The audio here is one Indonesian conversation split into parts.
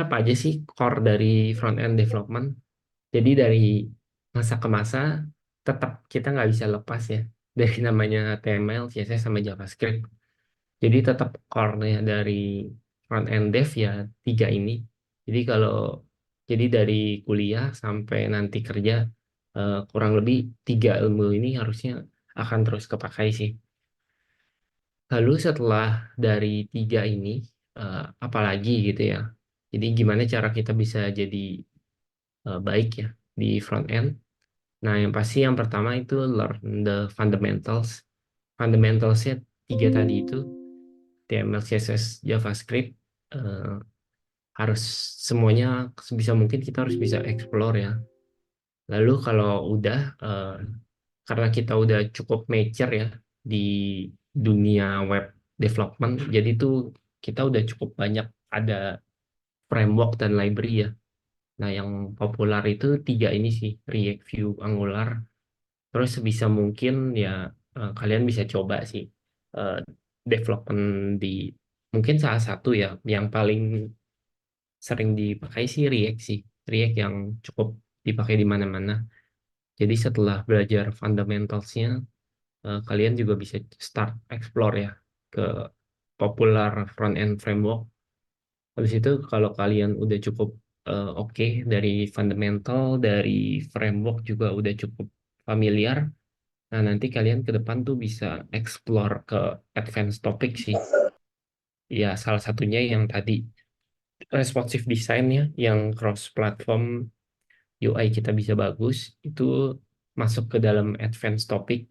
apa aja sih core dari front end development? Jadi dari masa ke masa tetap kita nggak bisa lepas ya dari namanya HTML, CSS sama JavaScript. Jadi tetap core-nya dari front end dev ya tiga ini. Jadi jadi dari kuliah sampai nanti kerja kurang lebih tiga ilmu ini harusnya akan terus kepakai sih. Lalu setelah dari tiga ini apalagi gitu ya. Jadi gimana cara kita bisa jadi baik ya di front end? Nah, yang pasti yang pertama itu learn the fundamentals. Fundamentalsnya tiga tadi itu, HTML, CSS, JavaScript, eh, harus semuanya sebisa mungkin kita harus bisa explore ya. Lalu kalau udah, karena kita udah cukup mature ya di dunia web development, jadi tuh kita udah cukup banyak ada framework dan library ya. Nah, yang populer itu tiga ini sih, React, Vue, Angular. Terus sebisa mungkin ya kalian bisa coba sih eh, development di mungkin salah satu ya yang paling sering dipakai sih React sih. React yang cukup dipakai di mana-mana. Jadi setelah belajar fundamentalsnya, kalian juga bisa start explore ya ke popular front end framework. Habis itu kalau kalian udah cukup oke dari fundamental, dari framework juga udah cukup familiar. Nah, nanti kalian ke depan tuh bisa explore ke advanced topic sih. Ya, salah satunya yang tadi responsive design ya, yang cross platform UI kita bisa bagus, itu masuk ke dalam advanced topic.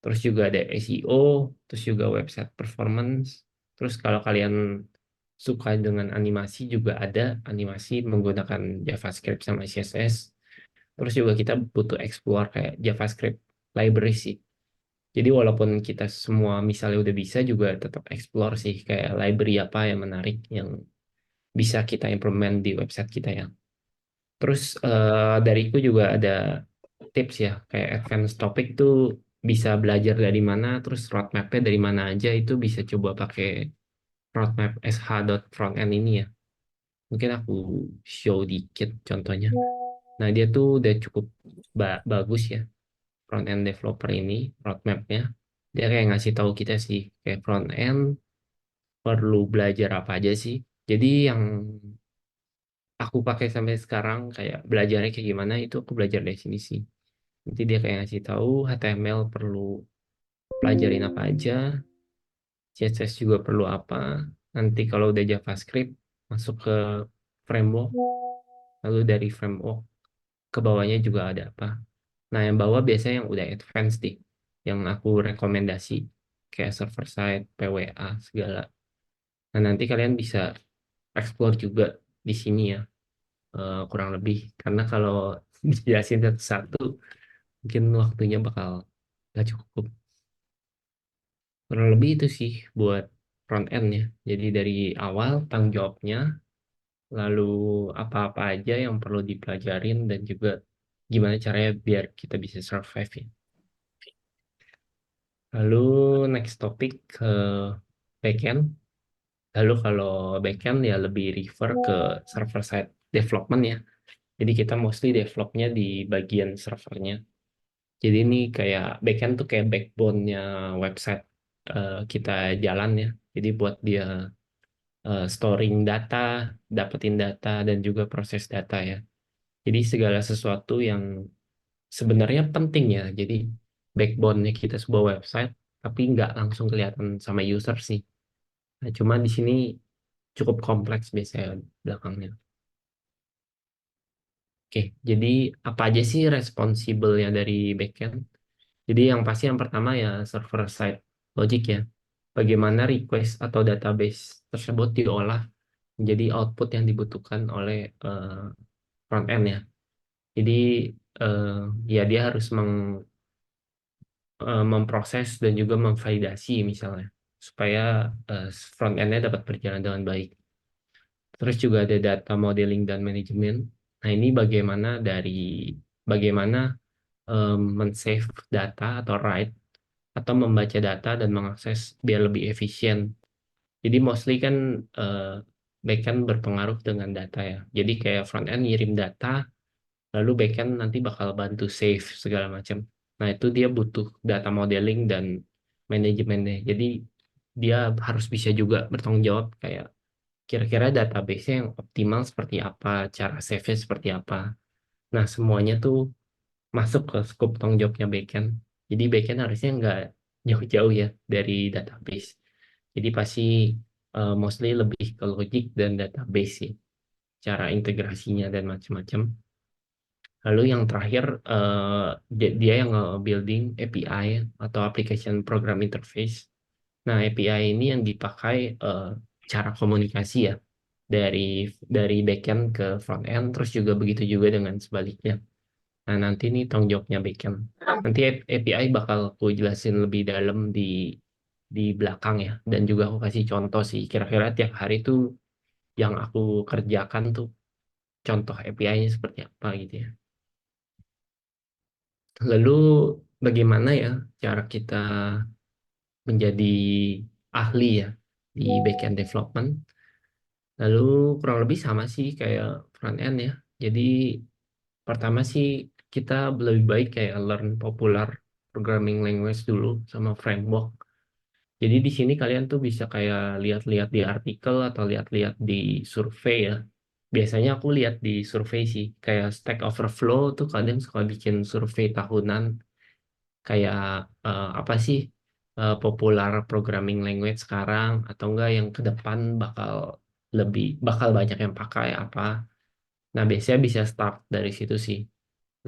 Terus juga ada SEO, terus juga website performance. Terus kalau kalian suka dengan animasi juga ada animasi menggunakan JavaScript sama CSS. Terus juga kita butuh explore kayak JavaScript library sih. Jadi walaupun kita semua misalnya udah bisa juga tetap explore sih kayak library apa yang menarik yang bisa kita implement di website kita ya. Terus dariku juga ada tips ya kayak advanced topic tuh bisa belajar dari mana, terus roadmapnya dari mana aja itu bisa coba pakai roadmap sh.frontend ini ya. Mungkin aku show dikit contohnya. Nah dia tuh udah cukup bagus ya front end developer ini roadmapnya. Dia kayak ngasih tahu kita sih kayak front end perlu belajar apa aja sih. Jadi yang aku pakai sampai sekarang kayak belajarnya kayak gimana itu aku belajar dari sini sih. Nanti dia kayak ngasih tahu HTML perlu pelajarin apa aja, CSS juga perlu apa. Nanti kalau udah JavaScript masuk ke framework, lalu dari framework ke bawahnya juga ada apa. Nah, yang bawah biasanya yang udah advance deh, yang aku rekomendasi kayak server side, PWA segala. Nah, nanti kalian bisa explore juga di sini ya, kurang lebih. Karena kalau dijelasin satu-satu, mungkin waktunya bakal nggak cukup. Kurang lebih itu sih buat front end ya. Jadi dari awal tanggung jawabnya, lalu apa-apa aja yang perlu dipelajarin dan juga gimana caranya biar kita bisa survive ya. Lalu next topik ke backend. Lalu kalau backend ya lebih refer ke server side development ya. Jadi kita mostly developnya di bagian servernya. Jadi ini kayak backend tuh kayak backbone-nya website kita jalan ya. Jadi buat dia storing data, dapetin data, dan juga proses data ya. Jadi segala sesuatu yang sebenarnya penting ya. Jadi backbone-nya kita sebuah website, tapi nggak langsung kelihatan sama user sih. Nah, cuma di sini cukup kompleks biasanya belakangnya. Oke, jadi apa aja sih responsible-nya dari backend? Jadi yang pasti yang pertama ya server side logic ya. Bagaimana request atau database tersebut diolah menjadi output yang dibutuhkan oleh front end ya. Jadi eh, ya dia harus memproses dan juga memvalidasi misalnya supaya front end-nya dapat berjalan dengan baik. Terus juga ada data modeling dan manajemen. Nah, ini bagaimana men-save data atau write atau membaca data dan mengakses biar lebih efisien. Jadi mostly kan eh, backend berpengaruh dengan data ya. Jadi kayak front end ngirim data, lalu backend nanti bakal bantu save segala macam. Nah, itu dia butuh data modeling dan manajemennya. Jadi dia harus bisa juga bertanggung jawab kayak kira-kira database yang optimal seperti apa, cara save-nya seperti apa. Nah, semuanya tuh masuk ke scope tanggung jawabnya backend. Jadi backend harusnya nggak jauh-jauh ya dari database. Jadi pasti mostly lebih ke logic dan database sih, cara integrasinya dan macam-macam. Lalu yang terakhir dia yang building API atau application program interface. Nah, API ini yang dipakai cara komunikasi ya dari backend ke front end, terus juga begitu juga dengan sebaliknya. Nah, nanti ini tanggung jawabnya backend. Nanti API bakal aku jelasin lebih dalam di belakang ya. Dan juga aku kasih contoh sih. Kira-kira tiap hari tuh yang aku kerjakan tuh contoh API-nya seperti apa gitu ya. Lalu bagaimana ya cara kita menjadi ahli ya di backend development? Lalu kurang lebih sama sih kayak front end ya. Jadi pertama sih kita lebih baik kayak learn popular programming language dulu sama framework. Jadi di sini kalian tuh bisa kayak lihat-lihat di artikel atau lihat-lihat di survei ya. Biasanya aku lihat di survei sih, kayak Stack Overflow tuh kadang suka bikin survei tahunan kayak apa sih popular programming language sekarang atau enggak yang ke depan bakal banyak yang pakai apa. Nah, biasanya bisa start dari situ sih.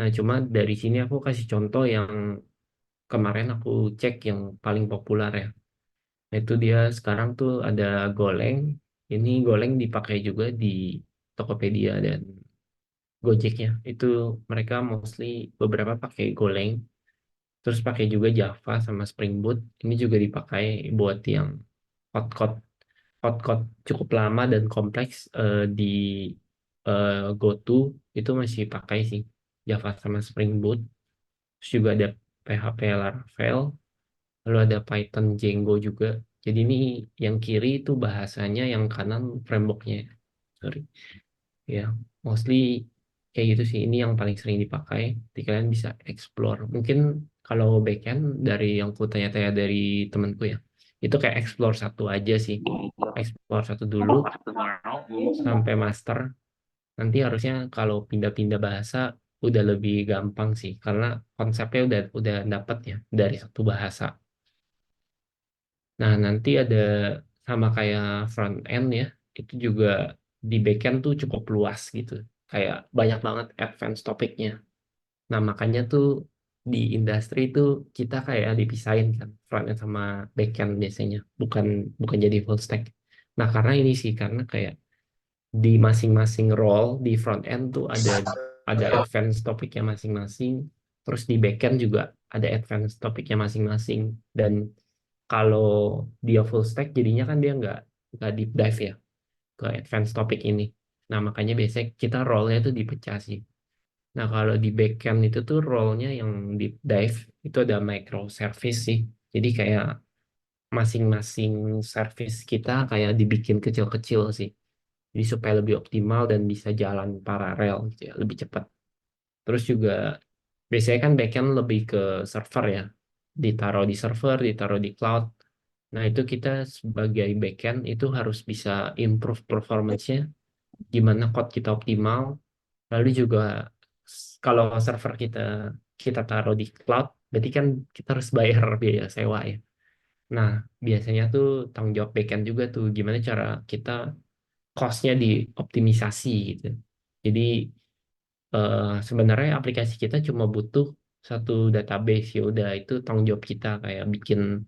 Nah, cuma dari sini aku kasih contoh yang kemarin aku cek yang paling populer ya. Nah, itu dia sekarang tuh ada Goleng. Ini Goleng dipakai juga di Tokopedia dan Gojeknya. Itu mereka mostly beberapa pakai Goleng. Terus pakai juga Java sama Spring Boot. Ini juga dipakai buat yang hot code cukup lama dan kompleks di GoTo itu masih pakai sih Java sama Spring Boot. Terus juga ada PHP Laravel, lalu ada Python Django juga. Jadi ini yang kiri itu bahasanya, yang kanan frameworknya. Sorry. Ya, mostly kayak gitu sih. Ini yang paling sering dipakai. Jadi kalian bisa explore. Mungkin kalau backend dari yang ku tanya-tanya dari temanku ya, itu kayak explore satu aja sih. Explore satu dulu sampai master. Nanti harusnya kalau pindah-pindah bahasa udah lebih gampang sih, karena konsepnya udah dapet ya dari satu bahasa. Nah, nanti ada sama kayak front end ya, itu juga di backend tuh cukup luas gitu. Kayak banyak banget advance topiknya. Nah, makanya tuh di industri itu kita kayak dipisahin kan, front end sama backend biasanya, bukan bukan jadi full stack. Nah, karena ini sih, karena kayak di masing-masing role di front end tuh ada advance topiknya masing-masing. Terus di backend juga ada advance topiknya masing-masing. Dan kalau dia full stack jadinya kan dia nggak deep dive ya ke advance topik ini. Nah, makanya biasanya kita role-nya tuh dipecah sih. Nah, kalau di backend itu tuh role-nya yang deep dive itu ada microservice sih. Jadi kayak masing-masing service kita kayak dibikin kecil-kecil sih. Jadi supaya lebih optimal dan bisa jalan paralel gitu ya, lebih cepat. Terus juga biasanya kan backend lebih ke server ya. Ditaruh di server, ditaruh di cloud. Nah, itu kita sebagai backend itu harus bisa improve performance-nya, gimana code kita optimal. Lalu juga kalau server kita taruh di cloud, berarti kan kita harus bayar biaya sewa ya. Nah, biasanya tuh tanggung jawab backend juga tuh gimana cara kita cost-nya dioptimisasi gitu. Jadi sebenarnya aplikasi kita cuma butuh satu database, ya udah itu tanggung jawab kita kayak bikin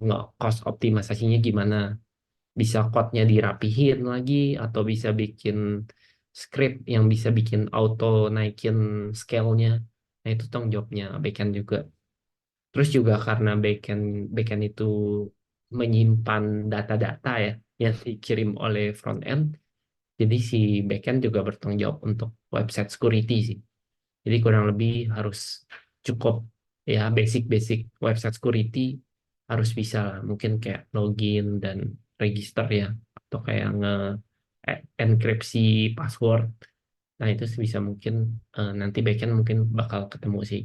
nggak cost optimalisasinya gimana, bisa code-nya dirapihin lagi atau bisa bikin script yang bisa bikin auto naikin scale-nya. Nah, itu tanggung jawabnya backend juga. Terus juga karena backend itu menyimpan data-data ya yang dikirim oleh front end, jadi si backend juga bertanggung jawab untuk website security sih. Jadi kurang lebih harus cukup ya basic-basic website security harus bisa lah. Mungkin kayak login dan register ya. Atau kayak enkripsi password. Nah, itu bisa mungkin nanti backend mungkin bakal ketemu sih.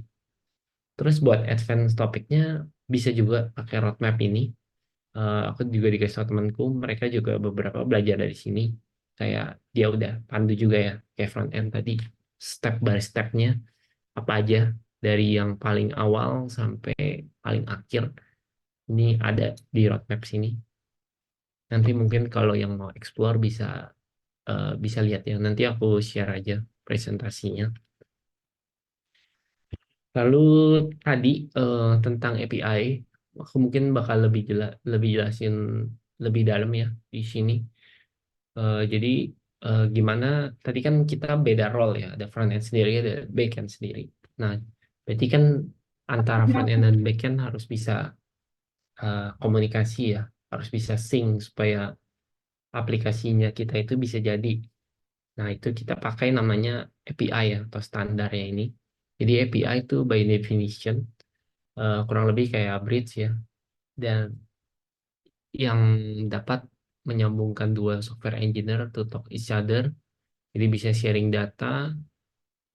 Terus buat advance topiknya bisa juga pakai roadmap ini. Aku juga dikasih tahu temanku, mereka juga beberapa belajar dari sini. Kayak dia udah pandu juga ya, kayak front end tadi, step by stepnya apa aja dari yang paling awal sampai paling akhir. Ini ada di roadmap sini. Nanti mungkin kalau yang mau explore bisa lihat ya. Nanti aku share aja presentasinya. Lalu tadi tentang API, aku mungkin bakal lebih jelasin lebih dalam ya di sini. Jadi gimana tadi kan kita beda role ya, ada front end sendiri, ada back end sendiri. Nah, berarti kan antara front end dan back end harus bisa komunikasi ya, harus bisa sync supaya aplikasinya kita itu bisa jadi. Nah, itu kita pakai namanya API ya, atau standarnya ini. Jadi API itu by definition kurang lebih kayak bridge ya, dan yang dapat menyambungkan dua software engineer to talk each other. Jadi bisa sharing data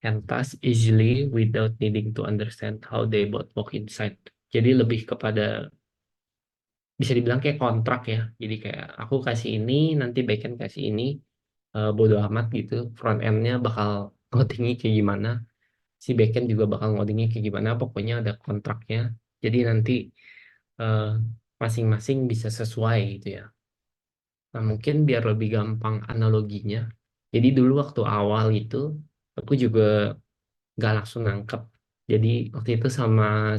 and task easily without needing to understand how they both work inside. Jadi lebih kepada bisa dibilang kayak kontrak ya. Jadi kayak aku kasih ini, nanti backend kasih ini, bodo amat gitu. Front end-nya bakal ngodingnya kayak gimana, si backend juga bakal ngodingnya kayak gimana. Pokoknya ada kontraknya. Jadi nanti eh, masing-masing bisa sesuai gitu ya. Nah, mungkin biar lebih gampang analoginya. Jadi dulu waktu awal itu aku juga nggak langsung nangkep. Jadi waktu itu sama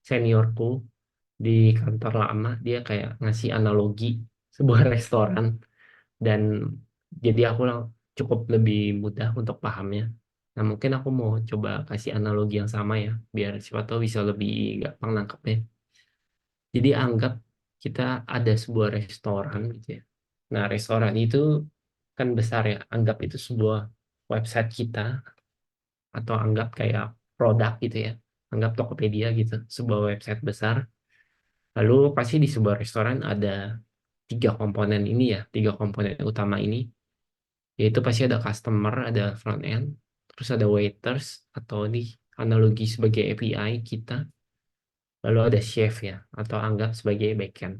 seniorku di kantor lama, dia kayak ngasih analogi sebuah restoran, dan jadi cukup lebih mudah untuk pahamnya. Nah, mungkin aku mau coba kasih analogi yang sama ya, biar siapa tahu bisa lebih gampang nangkepnya. Jadi anggap kita ada sebuah restoran gitu ya. Nah, restoran itu kan besar ya. Anggap itu sebuah website kita, atau anggap kayak produk gitu ya. Anggap Tokopedia gitu, sebuah website besar. Lalu pasti di sebuah restoran ada tiga komponen ini ya, tiga komponen utama ini. Yaitu pasti ada customer, ada front end, terus ada waiters atau di analogi sebagai API kita. Lalu ada chef ya, atau anggap sebagai backend.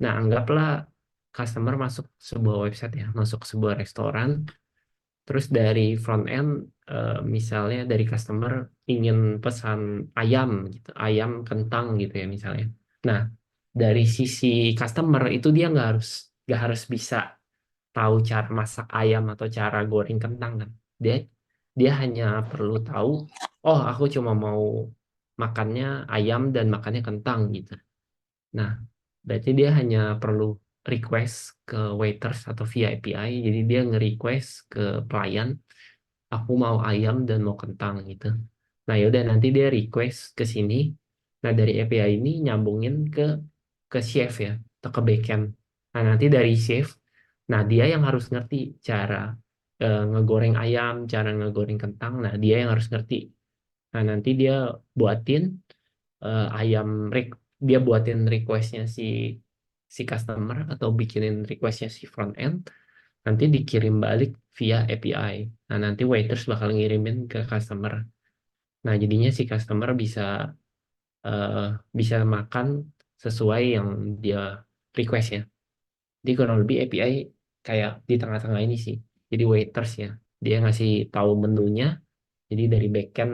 Nah, anggaplah customer masuk sebuah website ya, masuk sebuah restoran, terus dari front end, misalnya dari customer ingin pesan ayam gitu, ayam kentang gitu ya misalnya. Nah, dari sisi customer itu dia nggak harus bisa tahu cara masak ayam atau cara goreng kentang kan. Dia dia hanya perlu tahu, oh aku cuma mau makannya ayam dan makannya kentang gitu. Nah, berarti dia hanya perlu request ke waiters atau via API. Jadi dia nge-request ke pelayan, aku mau ayam dan mau kentang gitu. Nah, yaudah nanti dia request ke sini. Nah, dari API ini nyambungin ke chef ya, atau ke backend. Nah, nanti dari chef, nah dia yang harus ngerti cara ngegoreng ayam, cara ngegoreng kentang. Nah, dia yang harus ngerti. Nah, nanti dia buatin eh, ayam rek- dia buatin requestnya si customer, atau bikinin requestnya si front end, nanti dikirim balik via API. Nah, nanti waiters bakal ngirimin ke customer. Nah, jadinya si customer eh, bisa makan sesuai yang dia request ya. Jadi kurang lebih API kayak di tengah-tengah ini sih. Jadi waiters ya, dia ngasih tahu menunya. Jadi dari backend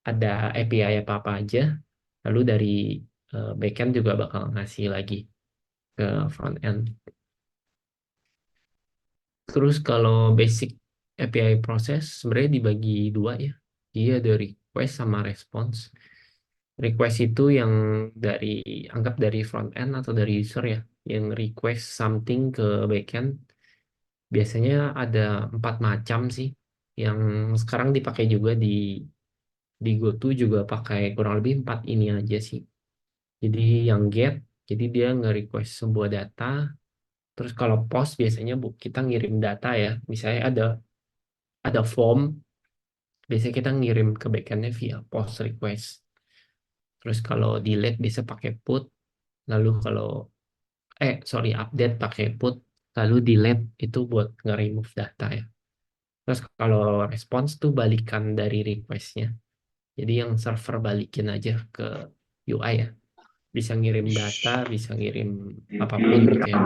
ada API apa-apa aja. Lalu dari backend juga bakal ngasih lagi ke front end. Terus kalau basic API proses sebenarnya dibagi dua ya. Dia ada request sama response. Request itu yang dari anggap dari front end atau dari user ya, yang request something ke backend. Biasanya ada 4 macam sih. Yang sekarang dipakai juga di GoTo juga pakai kurang lebih 4 ini aja sih. Jadi yang get, jadi dia nge-request sebuah data. Terus kalau post biasanya kita ngirim data ya. Misalnya ada form, biasanya kita ngirim ke backendnya via post request. Terus kalau delete bisa pakai put. Lalu kalau sorry, update pakai put. lalu delete itu buat nge-remove data ya. Terus kalau response tuh balikan dari requestnya. Jadi yang server balikin aja ke UI ya. Bisa ngirim data, bisa ngirim apapun gitu ya.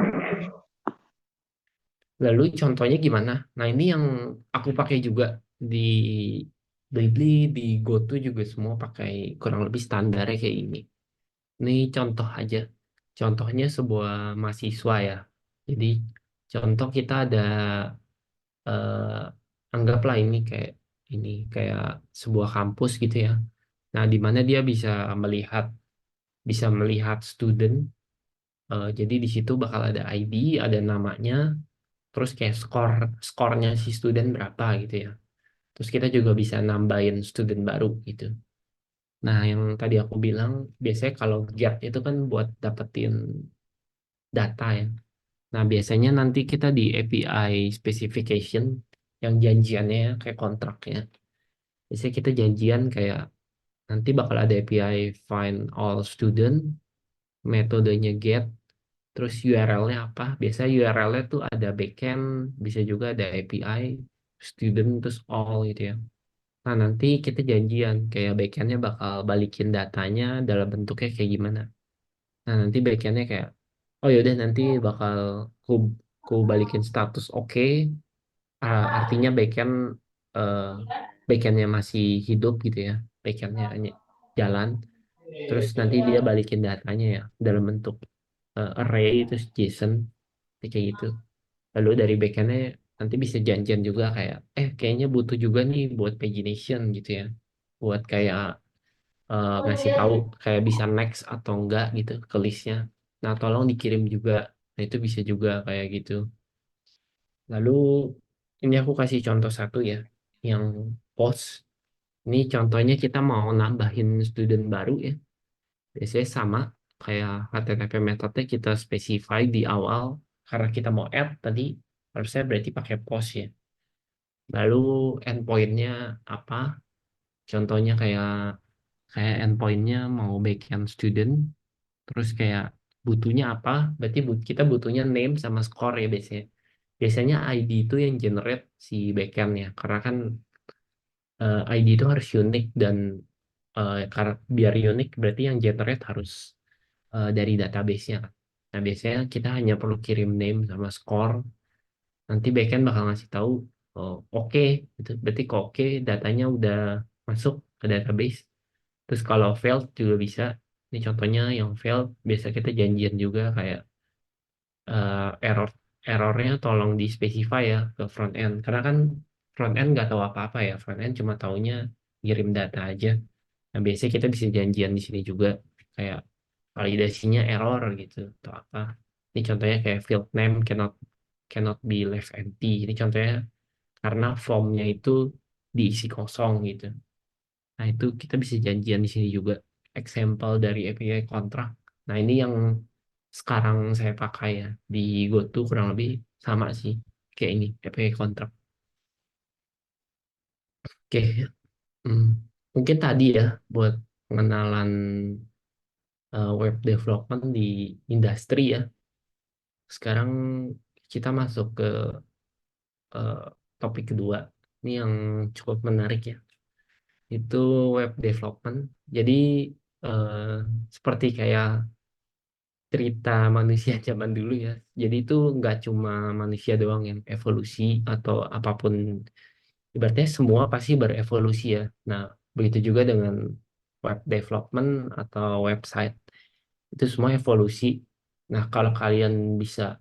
Lalu contohnya gimana? Nah ini yang aku pakai juga di Blibli, di GoTo juga semua pakai kurang lebih standarnya kayak ini. Ini contoh aja. Contohnya sebuah mahasiswa ya. Jadi contoh kita ada anggaplah ini kayak sebuah kampus gitu ya. Nah, di mana dia bisa melihat student. Jadi di situ bakal ada ID, ada namanya, terus kayak skornya si student berapa gitu ya. Terus kita juga bisa nambahin student baru gitu. Nah, yang tadi aku bilang biasanya kalau get itu kan buat dapetin data ya. Nah, biasanya nanti kita di API specification yang janjiannya ya, kayak kontraknya. Biasanya kita janjian kayak nanti bakal ada API find all student, metodenya get, terus URL-nya apa. Biasa URL-nya tuh ada backend, bisa juga ada API, student, terus all gitu ya. Nah, nanti kita janjian kayak backend-nya bakal balikin datanya dalam bentuknya kayak gimana. Nah, nanti backend-nya kayak, oh yaudah nanti bakal ku, ku balikin status oke. Artinya eh, backendnya masih hidup gitu ya, backendnya hanya jalan. Terus nanti dia balikin datanya ya dalam bentuk array terus JSON kayak gitu. Lalu dari backendnya nanti bisa janjian juga kayak, kayaknya butuh juga nih buat pagination gitu ya, buat kayak ngasih tahu kayak bisa next atau enggak gitu ke listnya. Nah, tolong dikirim juga. Nah, itu bisa juga kayak gitu. Lalu ini aku kasih contoh satu ya, yang post. Ini contohnya kita mau nambahin student baru ya. Biasanya sama kayak HTTP metode kita specify di awal karena kita mau add tadi harusnya berarti pakai post ya. Lalu endpointnya apa? Contohnya kayak kayak endpointnya mau backend student, terus kayak butuhnya apa? Berarti kita butuhnya name sama score ya biasanya. Biasanya ID itu yang generate si backend ya, karena kan ID itu harus unik dan karena biar unik berarti yang generate harus dari database-nya kan. Nah, biasanya kita hanya perlu kirim name sama score. Nanti backend bakal ngasih tahu, oh, oke, gitu. Berarti kok oke, datanya udah masuk ke database. Terus kalau failed juga bisa. Ini contohnya yang failed, biasa kita janjian juga kayak error errornya tolong di specify ya ke front end. Karena kan front end nggak tahu apa-apa ya. Front end cuma taunya kirim data aja. Nah, biasanya kita bisa janjian di sini juga kayak validasinya error gitu atau apa. Ini contohnya kayak field name cannot cannot be left empty. Ini contohnya karena formnya itu diisi kosong gitu. Nah, itu kita bisa janjian di sini juga example dari API kontrak. Nah, ini yang sekarang saya pakai ya di GoTo kurang lebih sama sih kayak ini API kontrak. Oke, hmm. Mungkin tadi ya buat pengenalan web development di industri ya. Sekarang kita masuk ke eh, topik kedua. Ini yang cukup menarik ya. Itu web development. Jadi eh, seperti kayak cerita manusia zaman dulu ya. Jadi itu nggak cuma manusia doang yang evolusi atau apapun. Ibaratnya semua pasti berevolusi ya. Nah, begitu juga dengan web development atau website. Itu semua evolusi. Nah, kalau kalian bisa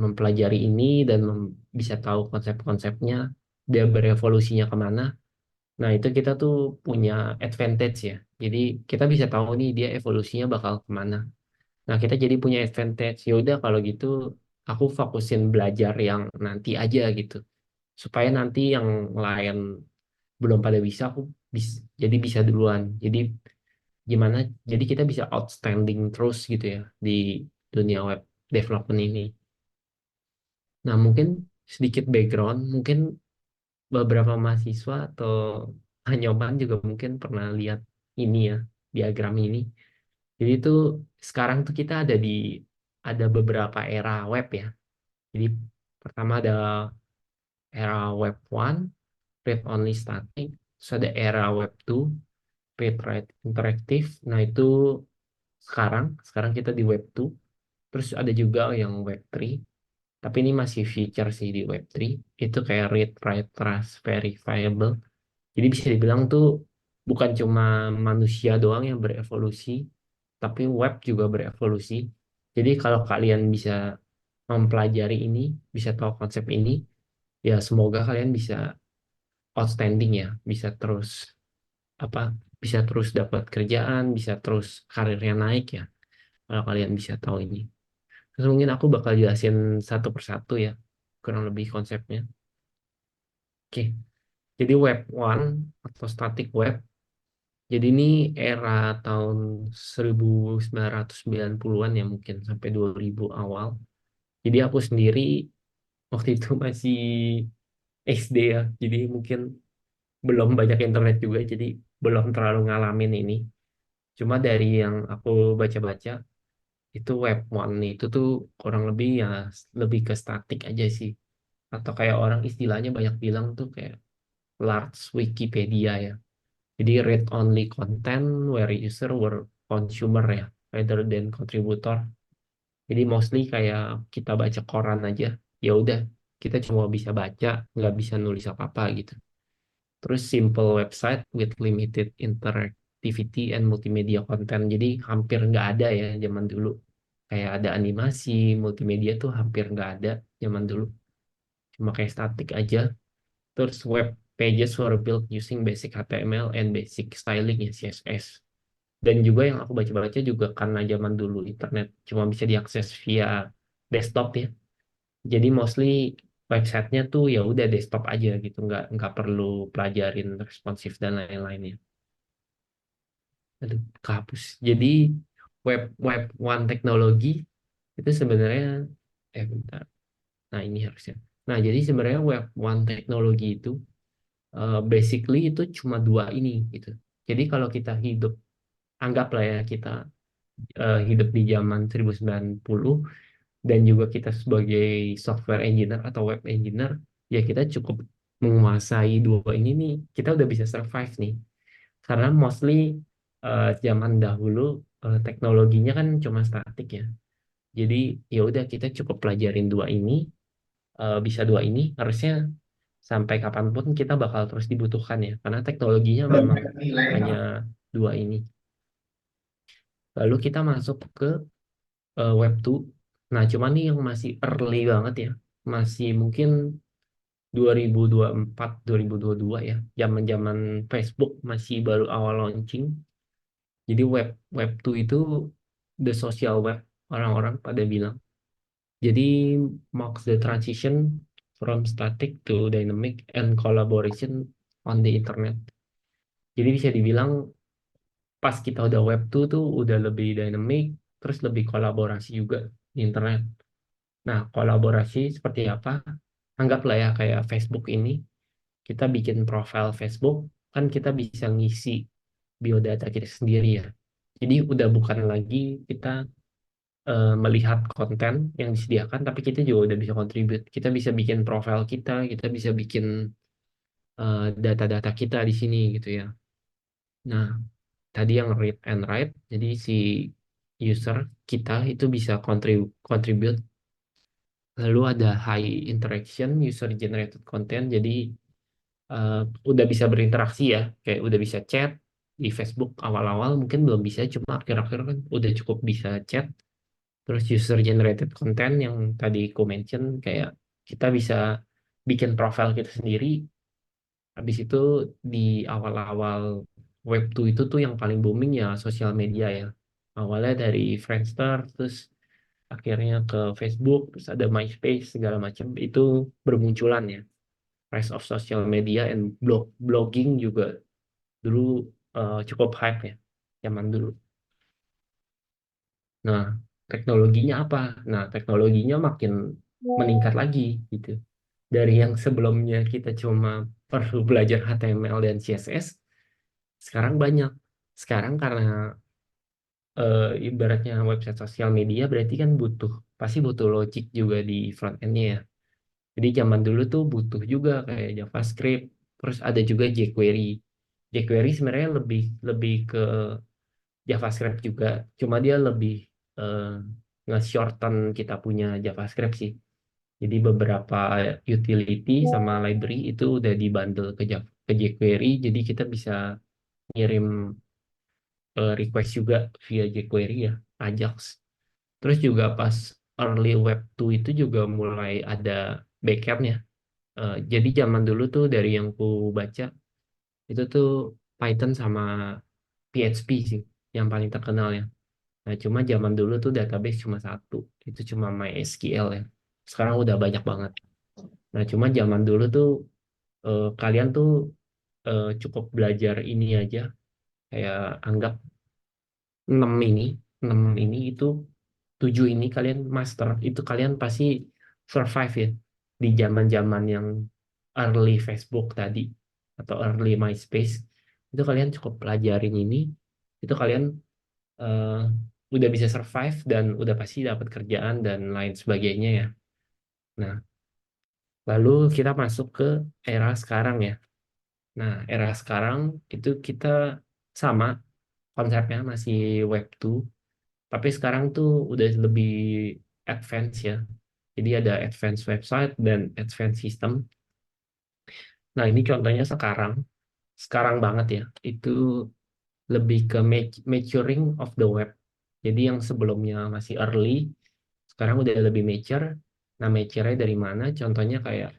mempelajari ini dan bisa tahu konsep-konsepnya, dia berevolusinya kemana. Nah, itu kita tuh punya advantage ya. Jadi kita bisa tahu nih dia evolusinya bakal kemana. Nah, kita jadi punya advantage. Ya udah kalau gitu aku fokusin belajar yang nanti aja gitu. Supaya nanti yang lain belum pada bisa aku jadi bisa duluan. Jadi gimana? Jadi kita bisa outstanding terus gitu ya di dunia web development ini. Nah, mungkin sedikit background, mungkin beberapa mahasiswa atau nyoban juga mungkin pernah lihat ini ya, diagram ini. Jadi itu sekarang tuh kita ada beberapa era web ya. Jadi pertama ada era Web 1, read only static, terus ada era Web 2, read write interaktif. Nah, itu sekarang kita di Web 2. Terus ada juga yang Web 3, tapi ini masih feature sih di Web 3. Itu kayak read write trust verifiable. Jadi bisa dibilang tuh bukan cuma manusia doang yang berevolusi, tapi web juga berevolusi. Jadi kalau kalian bisa mempelajari ini, bisa tahu konsep ini, ya semoga kalian bisa outstanding ya, bisa terus apa, bisa terus dapat kerjaan, bisa terus karirnya naik ya. Kalau kalian bisa tahu ini. Terus mungkin aku bakal jelasin satu persatu ya, kurang lebih konsepnya. Oke, jadi web 1 atau static web. Jadi ini era tahun 1990-an ya, mungkin sampai 2000 awal. Jadi aku sendiri waktu itu masih SD ya. Jadi mungkin belum banyak internet juga, jadi belum terlalu ngalamin ini. Cuma dari yang aku baca-baca, itu web one itu tuh kurang lebih ya lebih ke statik aja sih. Atau kayak orang istilahnya banyak bilang tuh kayak large Wikipedia ya. Jadi read only content where user were consumer ya, rather than contributor. Jadi mostly kayak kita baca koran aja, ya udah kita cuma bisa baca, nggak bisa nulis apa-apa gitu. Terus simple website with limited interactivity and multimedia content. Jadi hampir nggak ada ya zaman dulu. Kayak ada animasi, multimedia tuh hampir nggak ada zaman dulu. Cuma kayak static aja. Terus web pages were built using basic HTML and basic styling ya CSS. Dan juga yang aku baca-baca juga karena zaman dulu internet cuma bisa diakses via desktop ya. Jadi mostly websitenya tuh ya udah desktop aja gitu, nggak perlu pelajarin responsif dan lain-lainnya. Aduh, kehapus. Jadi web web one teknologi itu sebenarnya bentar. Nah, ini harusnya. Nah, jadi sebenarnya web one teknologi itu basically itu cuma dua ini gitu. Jadi kalau kita hidup, anggaplah ya kita hidup di zaman 1090 dan juga kita sebagai software engineer atau web engineer, ya kita cukup menguasai dua ini nih, kita udah bisa survive nih. Karena mostly zaman dahulu teknologinya kan cuma statik ya. Jadi ya udah kita cukup pelajarin dua ini, bisa dua ini, harusnya sampai kapanpun kita bakal terus dibutuhkan ya. Karena teknologinya memang hanya dua ini. Lalu kita masuk ke Web 2. Nah, cuman nih yang masih early banget ya. Masih mungkin 2024, 2022 ya. Zaman-zaman Facebook masih baru awal launching. Jadi web web 2 itu the social web, orang-orang pada bilang. Jadi marks the transition from static to dynamic and collaboration on the internet. Jadi bisa dibilang pas kita udah web 2 tuh udah lebih dynamic, terus lebih kolaborasi juga di internet. Nah, kolaborasi seperti apa? Anggaplah ya kayak Facebook ini, kita bikin profil Facebook, kan kita bisa ngisi biodata kita sendiri ya. Jadi udah bukan lagi kita melihat konten yang disediakan, tapi kita juga udah bisa contribute. Kita bisa bikin profil kita bisa bikin data-data kita di sini gitu ya. Nah, tadi yang read and write, jadi si user kita itu bisa contribute. Lalu ada high interaction, user generated content, jadi eh, udah bisa berinteraksi ya, kayak udah bisa chat di Facebook awal-awal mungkin belum bisa, cuma akhir-akhir kan udah cukup bisa chat. Terus user generated content yang tadi aku mention, kayak kita bisa bikin profil kita sendiri. Habis itu di awal-awal web 2 itu tuh yang paling booming ya sosial media ya. Awalnya dari Friendster, terus akhirnya ke Facebook, terus ada MySpace segala macam itu bermunculan ya. Rise of social media and blogging juga dulu cukup hype ya zaman dulu. Nah, teknologinya apa? Nah, teknologinya makin meningkat lagi gitu. Dari yang sebelumnya kita cuma perlu belajar HTML dan CSS, sekarang banyak. Sekarang karena ibaratnya website sosial media berarti kan pasti butuh logic juga di front end-nya ya. Jadi zaman dulu tuh butuh juga kayak JavaScript, terus ada juga jQuery. jQuery sebenarnya lebih lebih ke JavaScript juga, cuma dia lebih eh, nge-shorten kita punya JavaScript sih. Jadi beberapa utility sama library itu udah dibundle ke jQuery, jadi kita bisa ngirim request juga via jQuery ya, Ajax. Terus juga pas early web 2 itu juga mulai ada backend-nya. Jadi zaman dulu tuh dari yang ku baca itu tuh Python sama PHP sih yang paling terkenal ya. Nah, cuma zaman dulu tuh database cuma satu, itu cuma MySQL ya. Sekarang udah banyak banget. Nah, cuma zaman dulu tuh kalian tuh cukup belajar ini aja, kayak anggap 6 ini, 6 ini itu 7 ini kalian master, itu kalian pasti survive ya di zaman-zaman yang early Facebook tadi atau early MySpace. Itu kalian cukup pelajarin ini, itu kalian eh, udah bisa survive dan udah pasti dapat kerjaan dan lain sebagainya ya. Nah, lalu kita masuk ke era sekarang ya. Nah, era sekarang itu kita sama konsepnya masih web 2, tapi sekarang tuh udah lebih advance ya. Jadi ada advance website dan advance system. Nah, ini contohnya sekarang banget ya. Itu lebih ke maturing of the web. Jadi yang sebelumnya masih early, sekarang udah lebih mature. Nah, mature-nya dari mana? Contohnya kayak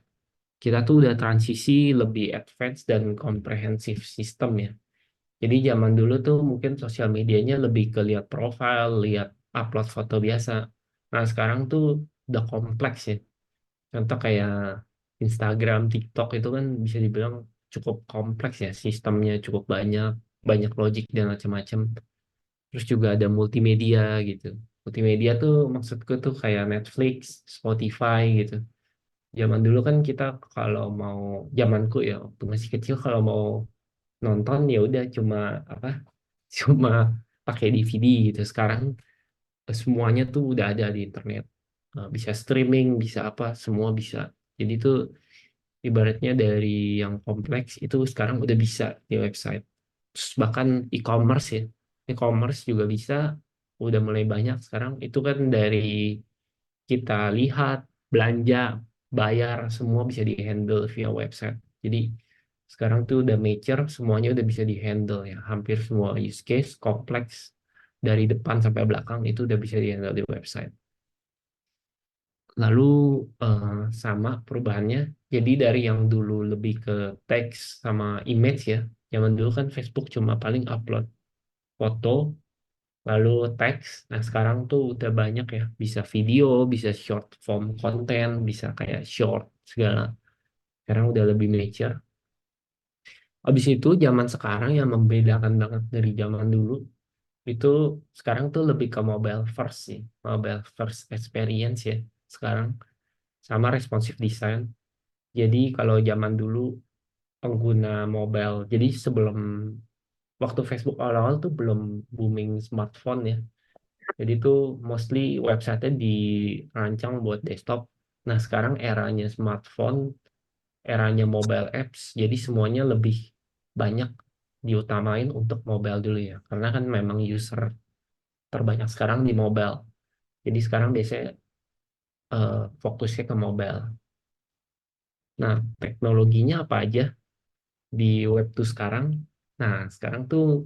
kita tuh udah transisi lebih advance dan comprehensive system ya. Jadi zaman dulu tuh mungkin sosial medianya lebih ke lihat profile, lihat upload foto biasa. Nah, sekarang tuh udah kompleks ya. Contoh kayak Instagram, TikTok itu kan bisa dibilang cukup kompleks ya, sistemnya cukup banyak, banyak logik dan macam-macam. Terus juga ada multimedia gitu. Multimedia tuh maksudku tuh kayak Netflix, Spotify gitu. Zaman dulu kan kita kalau mau, zamanku ya waktu masih kecil kalau mau nonton ya udah cuma apa? Cuma pakai DVD gitu. Sekarang semuanya tuh udah ada di internet. Bisa streaming, bisa apa, semua bisa. Jadi tuh ibaratnya dari yang kompleks itu sekarang udah bisa di website. Terus bahkan e-commerce ya. E-commerce juga bisa, udah mulai banyak sekarang. Itu kan dari kita lihat, belanja, bayar, semua bisa di-handle via website. Jadi sekarang tuh udah mature, semuanya udah bisa di-handle ya. Hampir semua use case kompleks dari depan sampai belakang itu udah bisa di-handle di website. Lalu eh, sama perubahannya, jadi dari yang dulu lebih ke teks sama image ya, zaman dulu kan Facebook cuma paling upload foto, lalu teks. Nah sekarang tuh udah banyak ya, bisa video, bisa short form konten, bisa kayak short segala. Sekarang udah lebih mature. Habis itu zaman sekarang yang membedakan banget dari zaman dulu, itu sekarang tuh lebih ke mobile first sih, mobile first experience ya sekarang, sama responsive design. Jadi kalau zaman dulu pengguna mobile, jadi sebelum waktu Facebook awal-awal tuh belum booming smartphone ya. Jadi tuh mostly website-nya dirancang buat desktop. Nah sekarang eranya smartphone, eranya mobile apps, jadi semuanya lebih banyak diutamain untuk mobile dulu ya. Karena kan memang user terbanyak sekarang di mobile. Jadi sekarang biasanya fokusnya ke mobile. Nah teknologinya apa aja di web tuh sekarang? Nah sekarang tuh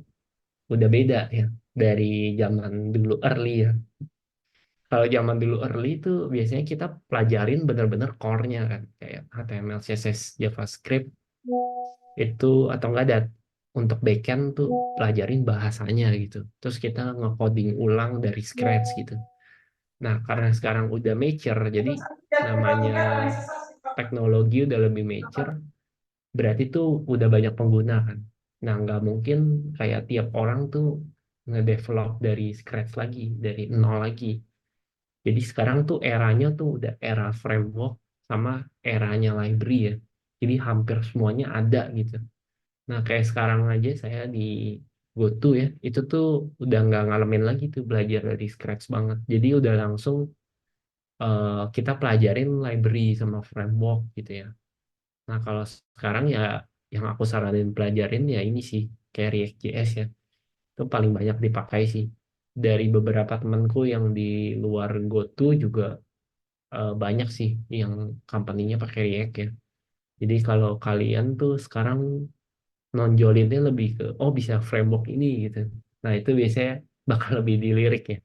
udah beda ya dari zaman dulu early ya. Kalau zaman dulu early itu biasanya kita pelajarin bener-bener core-nya kan, kayak HTML, CSS, JavaScript itu, atau enggak ada untuk backend tuh pelajarin bahasanya gitu. Terus kita nge-coding ulang dari scratch gitu. Nah, karena sekarang udah mature, jadi namanya teknologi udah lebih mature, berarti tuh udah banyak pengguna kan. Nah, nggak mungkin kayak tiap orang tuh ngedevelop dari scratch lagi, dari nol lagi. Jadi sekarang tuh eranya tuh udah era framework sama eranya library ya. Jadi hampir semuanya ada gitu. Nah, kayak sekarang aja saya di GoTo ya, itu tuh udah nggak ngalamin lagi tuh belajar dari scratch banget. Jadi udah langsung kita pelajarin library sama framework gitu ya. Nah kalau sekarang ya yang aku saranin pelajarin ya ini sih, kayak React.js ya. Itu paling banyak dipakai sih. Dari beberapa temanku yang di luar GoTo juga banyak sih yang company-nya pakai React ya. Jadi kalau kalian tuh sekarang nonjolinnya lebih ke oh bisa framework ini gitu. Nah itu biasanya bakal lebih dilirik ya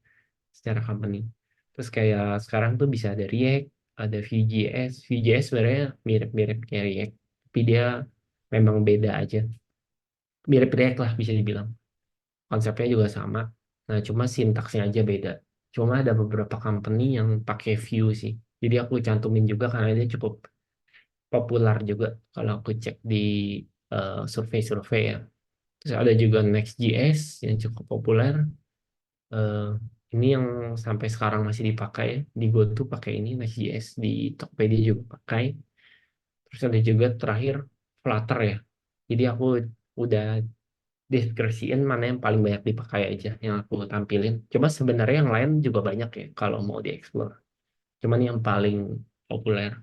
secara company. Terus kayak sekarang tuh bisa ada React, ada Vue.js. Vue.js sebenarnya mirip-mirip kayak React, tapi dia memang beda aja. Mirip React lah bisa dibilang. Konsepnya juga sama. Nah cuma sintaksnya aja beda. Cuma ada beberapa company yang pakai Vue sih. Jadi aku cantumin juga karena dia cukup populer juga kalau aku cek di survei-survei ya. Terus ada juga Next.js yang cukup populer. Eh, ini yang sampai sekarang masih dipakai ya. Di GoTo pakai ini Next.js, di Tokopedia juga pakai. Terus ada juga terakhir Flutter ya. Jadi aku udah deskripsiin mana yang paling banyak dipakai aja yang aku tampilin. Cuma sebenarnya yang lain juga banyak ya kalau mau dieksplor. Cuman yang paling populer.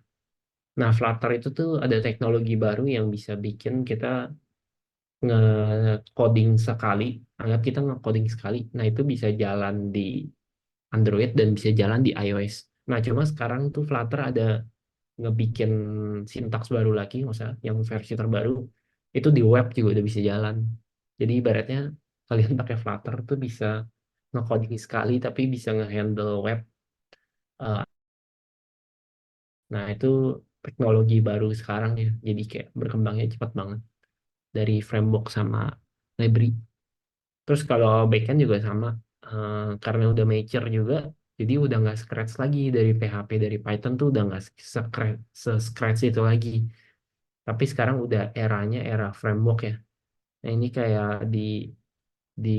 Nah, Flutter itu tuh ada teknologi baru yang bisa bikin kita nge-coding sekali, anggap kita nge-coding sekali, nah itu bisa jalan di Android dan bisa jalan di iOS. Nah, cuma sekarang tuh Flutter ada ngebikin sintaks baru lagi, maksudnya yang versi terbaru, itu di web juga udah bisa jalan. Jadi ibaratnya kalian pakai Flutter tuh bisa nge-coding sekali, tapi bisa nge-handle web. Eh, nah, itu teknologi baru sekarang ya, jadi kayak berkembangnya cepat banget dari framework sama library. Terus kalau backend juga sama, karena udah mature juga, jadi udah nggak scratch lagi dari PHP dari Python tuh udah nggak scratch itu lagi. Tapi sekarang udah eranya era framework ya. Nah ini kayak di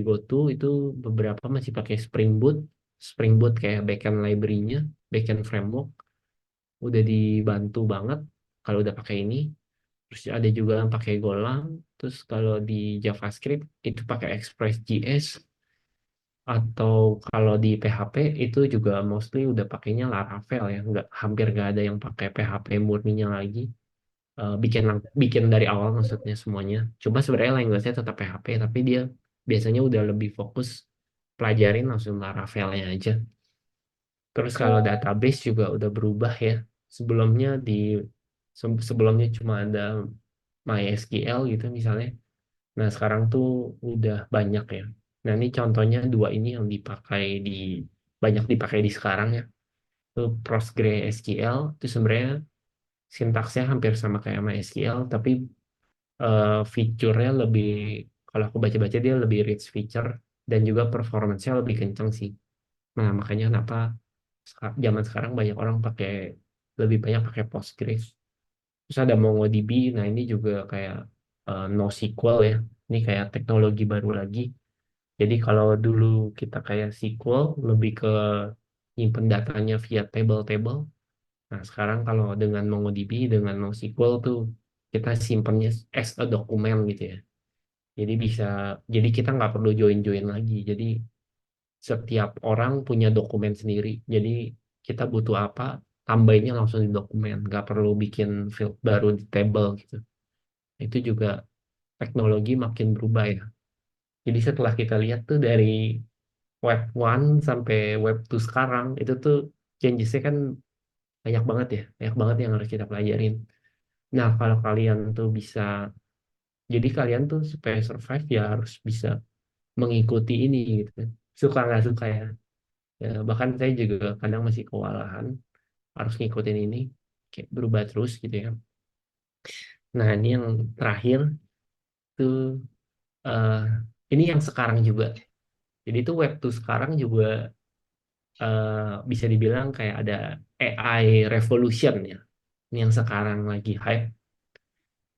GoTo itu beberapa masih pakai Spring Boot, Spring Boot kayak backend library-nya, backend framework udah dibantu banget kalau udah pakai ini. Terus ada juga yang pakai Golang. Terus kalau di JavaScript itu pakai Express.js. Atau kalau di PHP itu juga mostly udah pakainya Laravel ya, nggak hampir nggak ada yang pakai PHP murninya lagi. Bikin dari awal maksudnya semuanya. Cuma sebenarnya language-nya tetap PHP, tapi dia biasanya udah lebih fokus pelajarin langsung Laravelnya aja. Terus kalau database juga udah berubah ya. Sebelumnya sebelumnya cuma ada MySQL gitu misalnya. Nah, sekarang tuh udah banyak ya. Nah, ini contohnya dua ini yang banyak dipakai di sekarang ya. Itu PostgreSQL itu sebenarnya sintaksnya hampir sama kayak MySQL, tapi fiturnya lebih, kalau aku baca-baca dia lebih rich feature dan juga performance-nya lebih kencang sih. Nah, makanya kenapa zaman sekarang banyak orang lebih banyak pakai Postgres. Terus ada MongoDB, nah ini juga kayak NoSQL ya. Ini kayak teknologi baru lagi. Jadi kalau dulu kita kayak SQL lebih ke nyimpen datanya via table-table. Nah sekarang kalau dengan MongoDB, dengan NoSQL tuh kita simpennya as a dokumen gitu ya. Jadi jadi kita nggak perlu join-join lagi. Jadi setiap orang punya dokumen sendiri. Jadi kita butuh apa, tambahinnya langsung di dokumen. Nggak perlu bikin field baru di table gitu. Itu juga teknologi makin berubah ya. Jadi setelah kita lihat tuh dari web one sampai web 2 sekarang itu tuh changesnya kan banyak banget yang harus kita pelajarin. Nah kalau kalian tuh jadi kalian tuh supaya survive ya harus bisa mengikuti ini gitu kan. Suka nggak suka ya. Ya, bahkan saya juga kadang masih kewalahan harus ngikutin ini, kayak berubah terus gitu ya. Nah ini yang terakhir tuh eh, ini yang sekarang juga. Jadi itu web tuh sekarang juga eh, bisa dibilang kayak ada AI revolution ya. Ini yang sekarang lagi hype.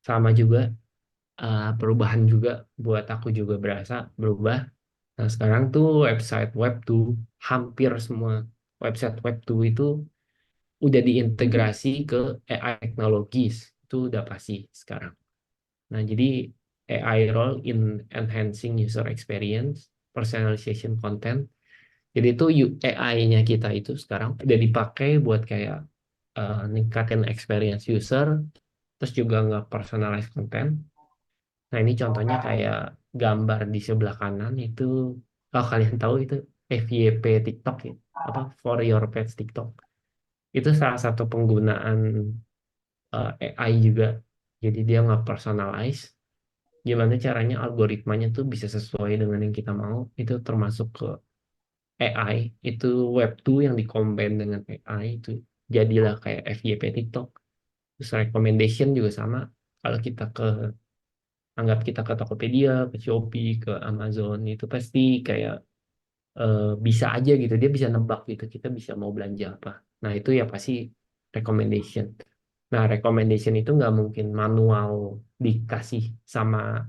Sama juga perubahan juga buat aku juga berasa berubah. Nah, sekarang tuh website web tuh hampir semua website web tuh itu udah diintegrasi ke AI teknologis. Itu udah pasti sekarang. Nah, jadi AI role in enhancing user experience, personalization content. Jadi itu AI-nya kita itu sekarang udah dipakai buat kayak ningkatin experience user, terus juga nggak personalize content. Nah ini contohnya kayak gambar di sebelah kanan itu, kalau kalian tahu itu FYP TikTok ya, apa For Your Pets TikTok. Itu salah satu penggunaan AI juga. Jadi dia nggak personalize. Gimana caranya algoritmanya tuh bisa sesuai dengan yang kita mau. Itu termasuk ke AI. Itu Web 2 yang dikombin dengan AI itu jadilah kayak FYP TikTok. Terus recommendation juga sama. Kalau kita anggap kita ke Tokopedia, ke Shopee, ke Amazon, itu pasti kayak bisa aja gitu. Dia bisa nebak gitu. Kita bisa mau belanja apa. Nah itu ya pasti recommendation. Nah, recommendation itu nggak mungkin manual dikasih sama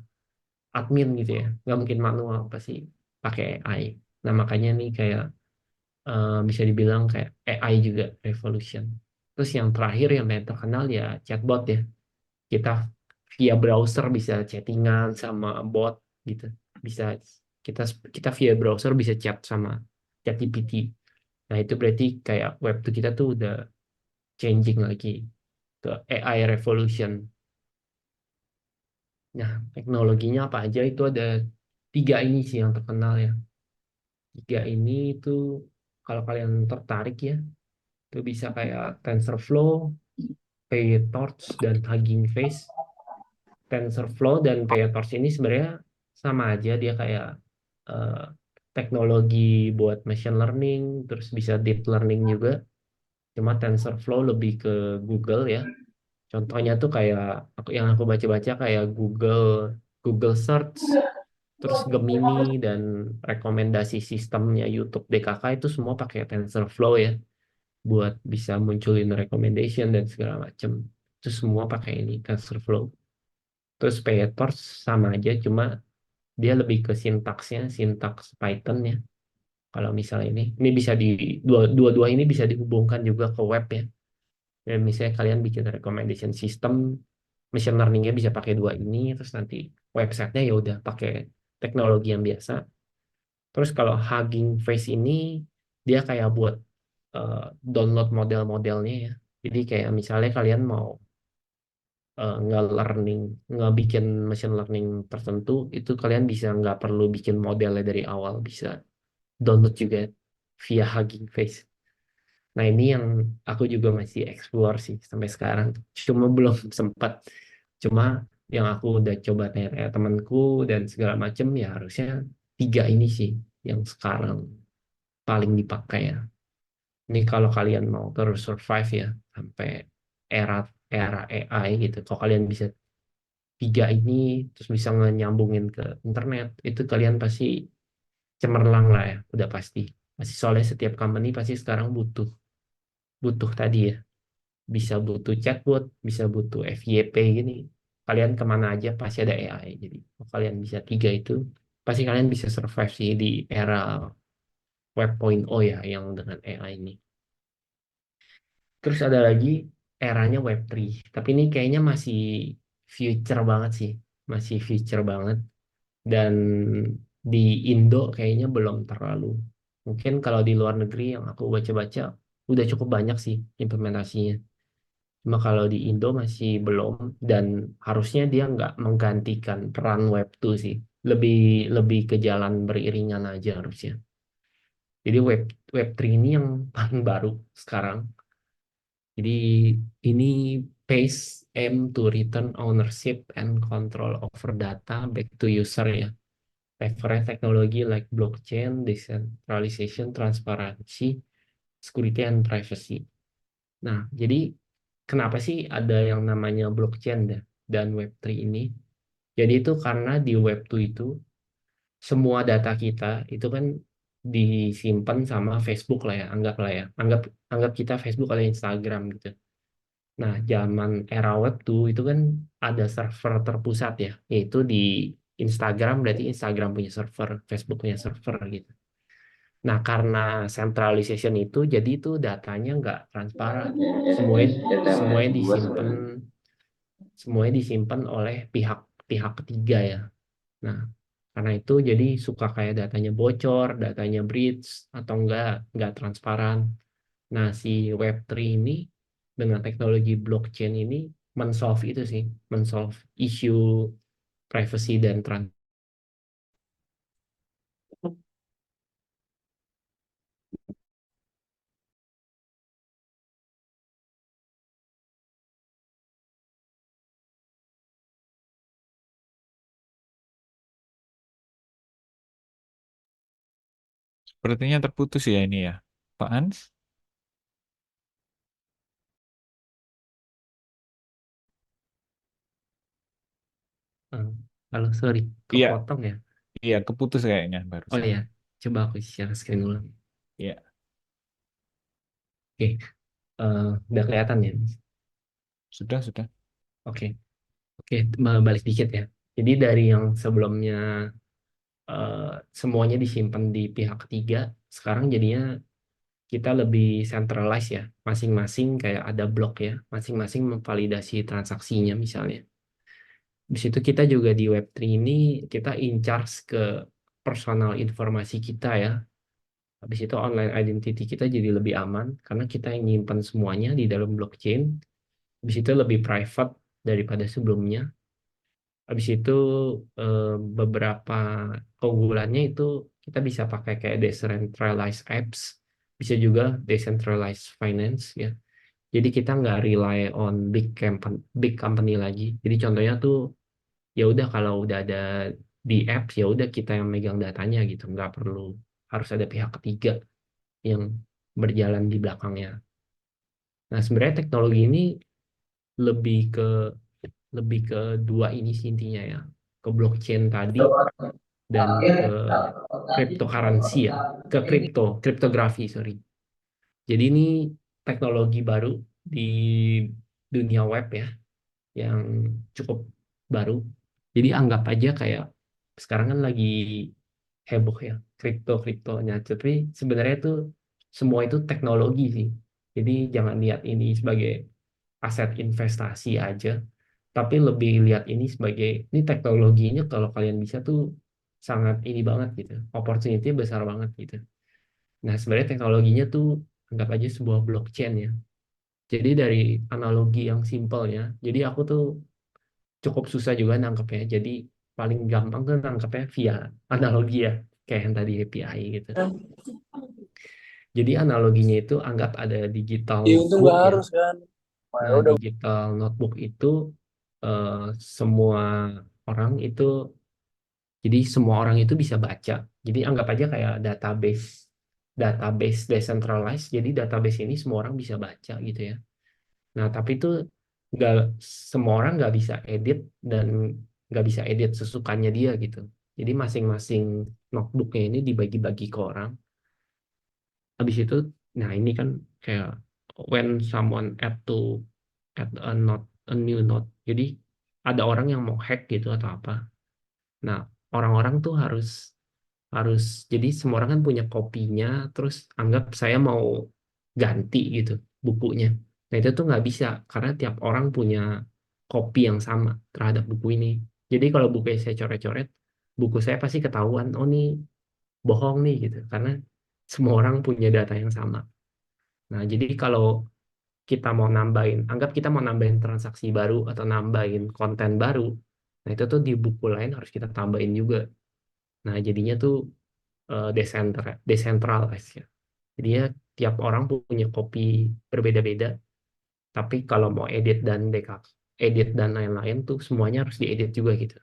admin gitu ya. Nggak mungkin manual, pasti pakai AI. Nah, makanya nih kayak bisa dibilang kayak AI juga revolution. Terus yang terakhir yang paling terkenal ya chatbot ya. Kita via browser bisa chattingan sama bot gitu. Bisa kita kita via browser bisa chat sama ChatGPT. Nah, itu berarti kayak web tuh kita tuh udah changing lagi ke AI revolution. Nah, teknologinya apa aja itu ada tiga ini sih yang terkenal ya. Tiga ini itu kalau kalian tertarik ya, itu bisa kayak TensorFlow, PyTorch, dan Hugging Face. TensorFlow dan PyTorch ini sebenarnya sama aja, dia kayak eh, teknologi buat machine learning, terus bisa deep learning juga. Cuma TensorFlow lebih ke Google ya. Contohnya tuh kayak yang aku baca-baca kayak Google Google Search, terus Gemini dan rekomendasi sistemnya YouTube DKK itu semua pakai TensorFlow ya buat bisa munculin recommendation dan segala macam. Itu semua pakai ini TensorFlow. Terus PyTorch sama aja, cuma dia lebih ke sintaksnya, sintaks Python ya. Kalau misalnya ini bisa dua-dua ini bisa dihubungkan juga ke web ya. Dan misalnya kalian bikin recommendation system, machine learningnya bisa pakai dua ini, terus nanti websitenya ya udah pakai teknologi yang biasa. Terus kalau Hugging Face ini dia kayak buat eh, download model-modelnya ya. Jadi kayak misalnya kalian mau nge-learning, nge-bikin machine learning tertentu, itu kalian bisa nggak perlu bikin modelnya dari awal, bisa download juga via Hugging Face. Nah ini yang aku juga masih explore sih sampai sekarang. Cuma belum sempat. Cuma yang aku udah coba tanya-tanya temanku dan segala macam ya harusnya tiga ini sih yang sekarang paling dipakai ya. Ini kalau kalian mau terus survive ya sampai era era AI gitu. Kalau kalian bisa tiga ini terus bisa nyambungin ke internet, itu kalian pasti cemerlang lah ya, udah pasti. Masih soalnya setiap company pasti sekarang butuh butuh tadi ya, bisa butuh chatbot, bisa butuh FYP gini. Kalian kemana aja pasti ada AI. Jadi kalau kalian bisa tiga itu, pasti kalian bisa survive sih di era Web.0 ya yang dengan AI ini. Terus ada lagi eranya Web 3. Tapi ini kayaknya masih future banget sih. Masih future banget. Dan di Indo kayaknya belum terlalu. Mungkin kalau di luar negeri yang aku baca-baca udah cukup banyak sih implementasinya. Cuma kalau di Indo masih belum, dan harusnya dia nggak menggantikan peran Web 2 sih. Lebih lebih ke jalan beriringan aja harusnya. Jadi Web 3 ini yang paling baru sekarang. Jadi ini Pace aim to return ownership and control over data back to user ya. Leverage teknologi like blockchain, decentralization, transparansi, security, and privacy. Nah, jadi kenapa sih ada yang namanya blockchain dan Web 3 ini? Jadi itu karena di Web 2 itu semua data kita itu kan disimpan sama Facebook lah ya, anggaplah ya. Anggap kita Facebook atau Instagram gitu. Nah, zaman era Web 2 itu kan ada server terpusat ya, yaitu di Instagram, berarti Instagram punya server, Facebook punya server gitu. Nah, karena centralization itu, jadi itu datanya nggak transparan. Semuanya semuanya disimpan semuanya disimpan oleh pihak pihak ketiga ya. Nah, karena itu jadi suka kayak datanya bocor, datanya breach, atau enggak transparan. Nah, si Web3 ini dengan teknologi blockchain ini men-solve itu sih, men-solve isu privacy dan trans. Sepertinya terputus ya ini ya, Pak Hans. eh, Halo, sorry, Iya, kepotong ya. iya keputus kayaknya Oh barusan. ya, coba aku share screen dulu. Iya, Oke, udah kelihatan ya. sudah, sudah. Oke, oke, balik dikit ya. Jadi dari yang sebelumnya eh, semuanya disimpan di pihak ketiga, sekarang jadinya kita lebih centralized ya. Masing-masing kayak ada blok ya, masing-masing memvalidasi transaksinya misalnya. Di situ kita juga di Web3 ini kita in charge ke personal informasi kita ya. Habis itu online identity kita jadi lebih aman karena kita yang nyimpan semuanya di dalam blockchain. Habis itu lebih private daripada sebelumnya. Habis itu eh, beberapa keunggulannya itu kita bisa pakai kayak decentralized apps, bisa juga decentralized finance ya. Jadi kita nggak rely on big company lagi. Jadi contohnya tuh ya udah kalau udah ada di apps ya udah kita yang megang datanya gitu, nggak perlu harus ada pihak ketiga yang berjalan di belakangnya. Nah sebenarnya teknologi ini lebih ke lebih ke dua ini sih intinya ya, ke blockchain tadi dan ke cryptocurrency ya, ke kriptografi sorry. Jadi ini teknologi baru di dunia web ya, yang cukup baru. Jadi anggap aja kayak sekarang kan lagi heboh ya kriptonya, tapi sebenarnya itu semua itu teknologi sih. Jadi jangan lihat ini sebagai aset investasi aja, tapi lebih lihat ini sebagai ini teknologinya kalau kalian bisa tuh sangat ini banget gitu, opportunity besar banget gitu. Nah sebenarnya teknologinya tuh anggap aja sebuah blockchain ya. Jadi dari analogi yang simpelnya, jadi aku tuh cukup susah juga nangkepnya. Jadi paling gampang tuh nangkepnya via analogi ya, kayak yang tadi API gitu. Jadi analoginya itu anggap ada digital Iya untung notebook nggak ya. harus kan. Wah, ya Nah, udah. digital notebook itu eh, semua orang itu, jadi semua orang itu bisa baca. Jadi anggap aja kayak database decentralized. Jadi database ini semua orang bisa baca gitu ya. Nah, tapi itu nggak semua orang nggak bisa edit dan nggak bisa edit sesukanya dia gitu. Jadi masing-masing notebooknya ini dibagi-bagi ke orang. Habis itu, nah ini kan kayak when someone add a note, a new note. Jadi ada orang yang mau hack gitu atau apa. Nah, orang-orang tuh harus harus jadi semua orang kan punya kopinya, terus anggap saya mau ganti gitu bukunya. Nah itu tuh nggak bisa karena tiap orang punya kopi yang sama terhadap buku ini. Jadi kalau bukunya saya coret-coret, buku saya pasti ketahuan, oh nih bohong nih gitu, karena semua orang punya data yang sama. Nah jadi kalau kita mau nambahin, anggap kita mau nambahin transaksi baru atau nambahin konten baru, nah itu tuh di buku lain harus kita tambahin juga. Nah jadinya tuh decentralized ya. Jadi ya tiap orang punya kopi berbeda-beda, tapi kalau mau edit dan lain-lain tuh semuanya harus diedit juga gitu.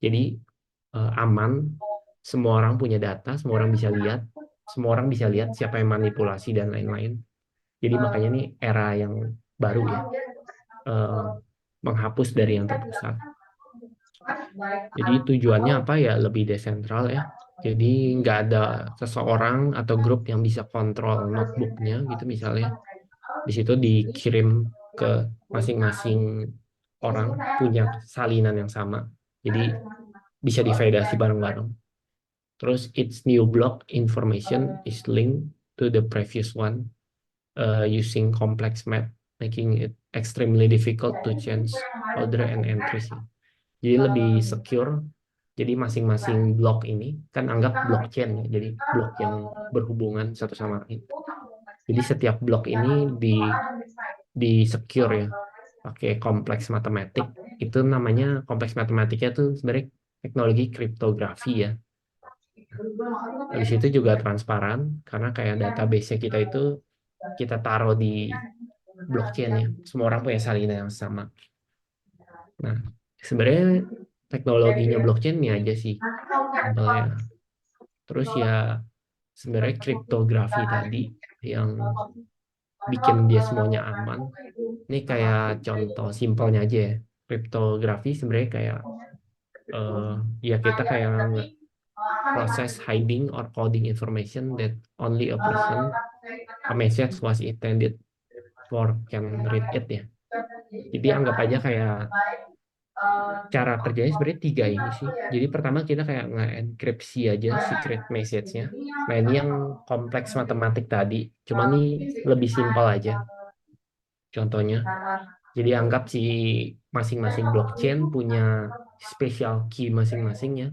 Jadi aman, semua orang punya data, semua orang bisa lihat siapa yang manipulasi dan lain-lain. Jadi makanya ini era yang baru ya, eh, menghapus dari yang terpusat. Jadi tujuannya apa ya? Lebih desentral ya. Jadi nggak ada seseorang atau grup yang bisa kontrol notebooknya gitu misalnya. Di situ dikirim ke masing-masing orang punya salinan yang sama. Jadi bisa divalidasi bareng-bareng. Terus its new block information is linked to the previous one using complex math, making it extremely difficult to change order and entries. jadi lebih secure. Jadi masing-masing blok ini kan anggap blockchain ya, jadi blok yang berhubungan satu sama lain. Jadi setiap blok ini di secure ya, pakai kompleks matematik. Itu namanya kompleks matematiknya tuh sebenarnya teknologi kriptografi ya. Habis itu juga transparan karena kayak database kita itu kita taruh di blockchain ya. Semua orang punya salinan yang sama. Nah, sebenarnya teknologinya blockchain ini aja sih simpelnya. Terus ya sebenarnya kriptografi tadi yang bikin dia semuanya aman. Ini kayak contoh simpelnya aja ya. Kriptografi sebenarnya kayak eh, ya kita kayak proses hiding or coding information that only a message was intended for can read it ya. Jadi anggap aja kayak cara kerjanya sebenarnya tiga ini sih. Jadi pertama kita kayak nge-enkripsi aja secret message-nya. Nah ini yang kompleks matematik tadi. Cuma ini lebih simpel aja contohnya. Jadi anggap si masing-masing blockchain punya special key masing-masing ya.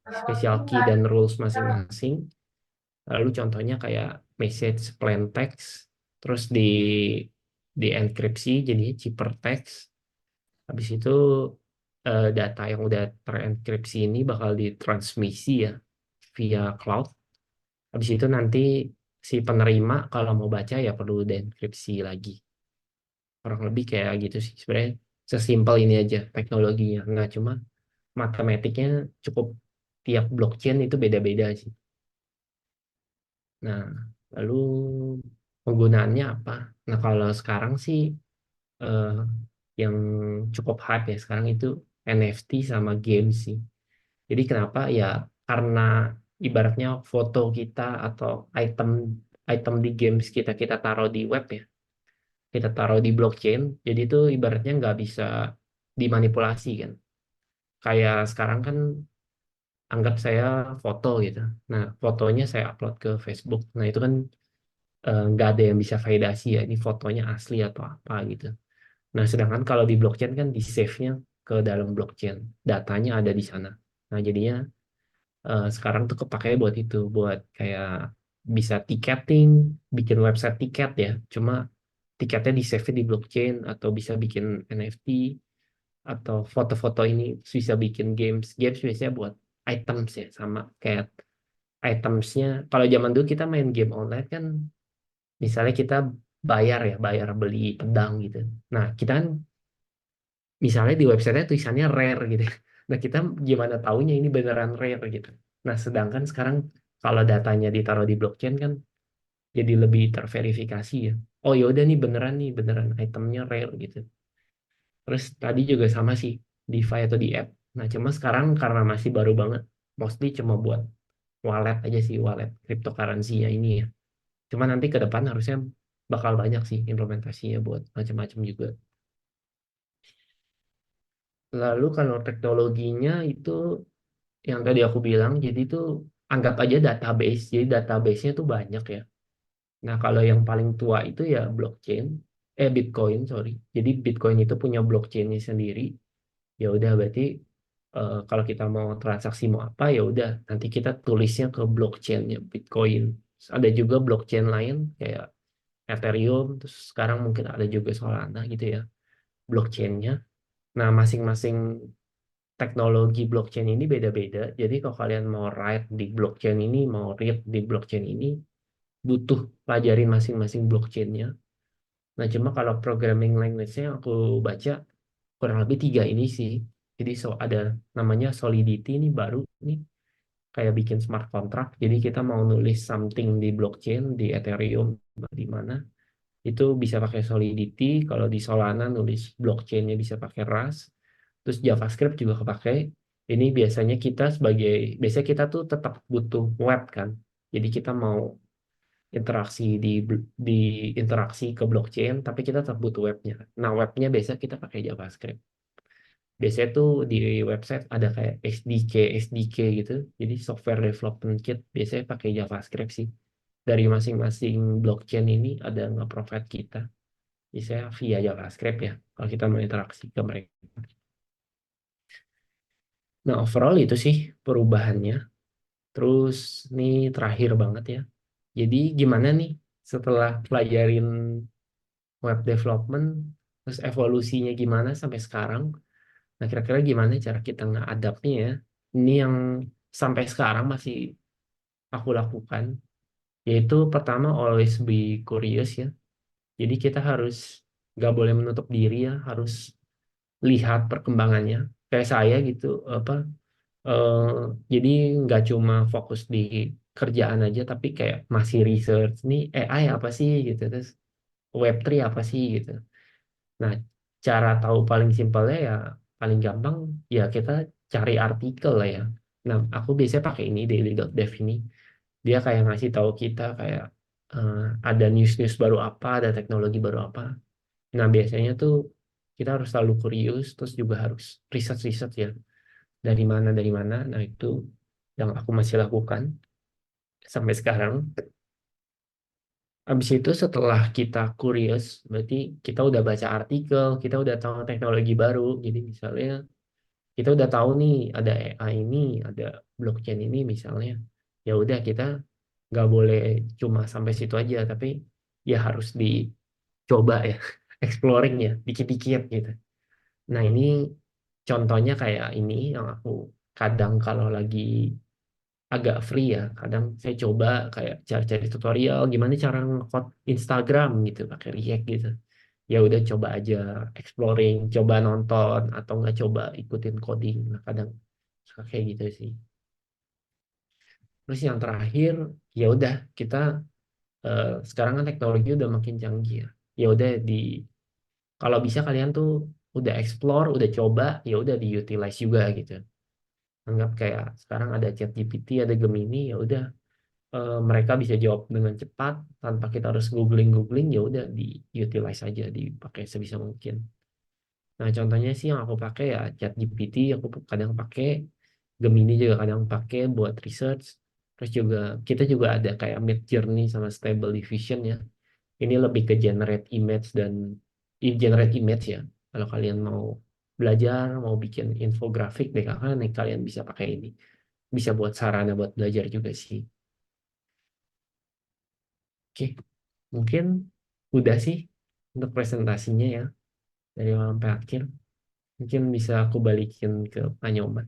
Special key dan rules masing-masing. Lalu contohnya kayak message plain text. Terus di enkripsi jadi ciphertext. Habis itu data yang udah terenkripsi ini bakal ditransmisi ya via cloud. Habis itu nanti si penerima kalau mau baca ya perlu dienkripsi lagi. Kurang lebih kayak gitu sih. Sebenarnya sesimpel ini aja teknologinya. Nggak cuma matematiknya cukup tiap blockchain itu beda-beda sih. Nah, lalu penggunaannya apa? Nah, kalau sekarang sih eh, yang cukup hype ya sekarang itu NFT sama game sih. Jadi kenapa ya karena ibaratnya foto kita atau item item di games kita kita taruh di web ya, kita taruh di blockchain. Jadi itu ibaratnya nggak bisa dimanipulasi kan. Kayak sekarang kan anggap saya foto gitu. Nah fotonya saya upload ke Facebook. Nah itu kan nggak ada yang bisa validasi ya ini fotonya asli atau apa gitu. Nah sedangkan kalau di blockchain kan di save-nya ke dalam blockchain, datanya ada di sana. Nah jadinya sekarang tuh kepake buat itu, buat kayak bisa tiketing, bikin website tiket ya. Cuma tiketnya di save di blockchain atau bisa bikin NFT atau foto-foto ini bisa bikin games. Games biasanya buat items ya, sama kayak itemsnya. Kalau zaman dulu kita main game online kan, misalnya kita bayar ya, bayar beli pedang gitu. Nah kita kan misalnya di websitenya tulisannya rare gitu. Nah kita gimana taunya ini beneran rare gitu. Nah sedangkan sekarang kalau datanya ditaruh di blockchain kan jadi lebih terverifikasi ya. Oh ya udah nih beneran itemnya rare gitu. Terus tadi juga sama sih DeFi atau di app. Nah cuma sekarang karena masih baru banget, mostly cuma buat wallet aja sih, wallet cryptocurrency ya ini ya. Cuma nanti ke depan harusnya bakal banyak sih implementasinya buat macam-macam juga. Lalu kalau teknologinya itu yang tadi aku bilang, jadi itu anggap aja database. Jadi database-nya tuh banyak ya. Nah, kalau yang paling tua itu ya blockchain, Bitcoin, sorry. Jadi Bitcoin itu punya blockchain-nya sendiri. Ya udah berarti kalau kita mau transaksi mau apa ya udah nanti kita tulisnya ke blockchain-nya Bitcoin. Terus ada juga blockchain lain kayak Ethereum, terus sekarang mungkin ada juga Solana gitu ya blockchain-nya. Nah, masing-masing teknologi blockchain ini beda-beda. Jadi kalau kalian mau write di blockchain ini, mau read di blockchain ini, butuh pelajarin masing-masing blockchainnya. Nah, cuma kalau programming language-nya yang aku baca kurang lebih tiga ini sih. Jadi ada namanya Solidity ini baru nih kayak bikin smart contract. Jadi kita mau nulis something di blockchain, di Ethereum, di mana itu bisa pakai Solidity. Kalau di Solana nulis blockchainnya bisa pakai Rust. Terus JavaScript juga kepakai. Ini biasanya kita tuh tetap butuh web kan. Jadi kita mau interaksi di interaksi ke blockchain, tapi kita tetap butuh webnya. Nah, webnya biasa kita pakai JavaScript. Biasanya tuh di website ada kayak SDK gitu. Jadi software development kit biasanya pakai JavaScript sih. Dari masing-masing blockchain ini ada nge-provide kita. Biasanya via JavaScript ya, kalau kita mau interaksi ke mereka. Nah, overall itu sih perubahannya. Terus nih terakhir banget ya. Jadi gimana nih setelah pelajarin web development, terus evolusinya gimana sampai sekarang? Nah, kira-kira gimana cara kita nge-adapt-nya ya? Ini yang sampai sekarang masih aku lakukan, yaitu pertama always be curious ya. Jadi kita harus nggak boleh menutup diri ya, harus lihat perkembangannya. Kayak saya gitu, apa? eh, jadi nggak cuma fokus di kerjaan aja, tapi kayak masih research nih AI apa sih gitu, terus Web3 apa sih gitu. Nah, cara tahu paling simpelnya ya, paling gampang ya kita cari artikel lah ya. Nah, aku biasanya pakai ini daily.dev ini. Dia kayak ngasih tahu kita kayak eh, ada news-news baru apa, ada teknologi baru apa. Nah, biasanya tuh kita harus selalu curious, terus juga harus riset-riset ya. Dari mana. Nah, itu yang aku masih lakukan sampai sekarang. Habis itu setelah kita curious, berarti kita udah baca artikel, kita udah tahu teknologi baru. Jadi misalnya kita udah tahu nih ada AI ini, ada blockchain ini misalnya. Ya udah kita nggak boleh cuma sampai situ aja, tapi ya harus dicoba ya, exploring ya, dikit-dikit gitu. Nah ini contohnya kayak ini yang aku kadang kalau lagi agak free ya, kadang saya coba kayak cari-cari tutorial gimana cara nge-code Instagram gitu pakai React gitu. Ya udah coba aja exploring, coba nonton atau nggak coba ikutin coding. Nah, kadang suka kayak gitu sih. Terus yang terakhir, ya udah kita sekarang kan teknologi udah makin canggih ya. Ya udah kalau bisa kalian tuh udah explore, udah coba, ya udah diutilize juga gitu. Anggap kayak sekarang ada ChatGPT, ada Gemini, ya udah mereka bisa jawab dengan cepat tanpa kita harus googling-googling, ya udah diutilize aja, dipakai sebisa mungkin. Nah, contohnya sih yang aku pakai ya ChatGPT, aku kadang pakai Gemini juga kadang pakai buat research. Terus juga kita juga ada kayak Midjourney sama Stable Diffusion ya. Ini lebih ke generate image ya. Kalau kalian mau belajar, mau bikin infografik deh, kan nih kalian bisa pakai ini. Bisa buat sarana buat belajar juga sih. Oke, mungkin udah sih untuk presentasinya ya dari awal sampai akhir. Mungkin bisa aku balikin ke Pak Nyoman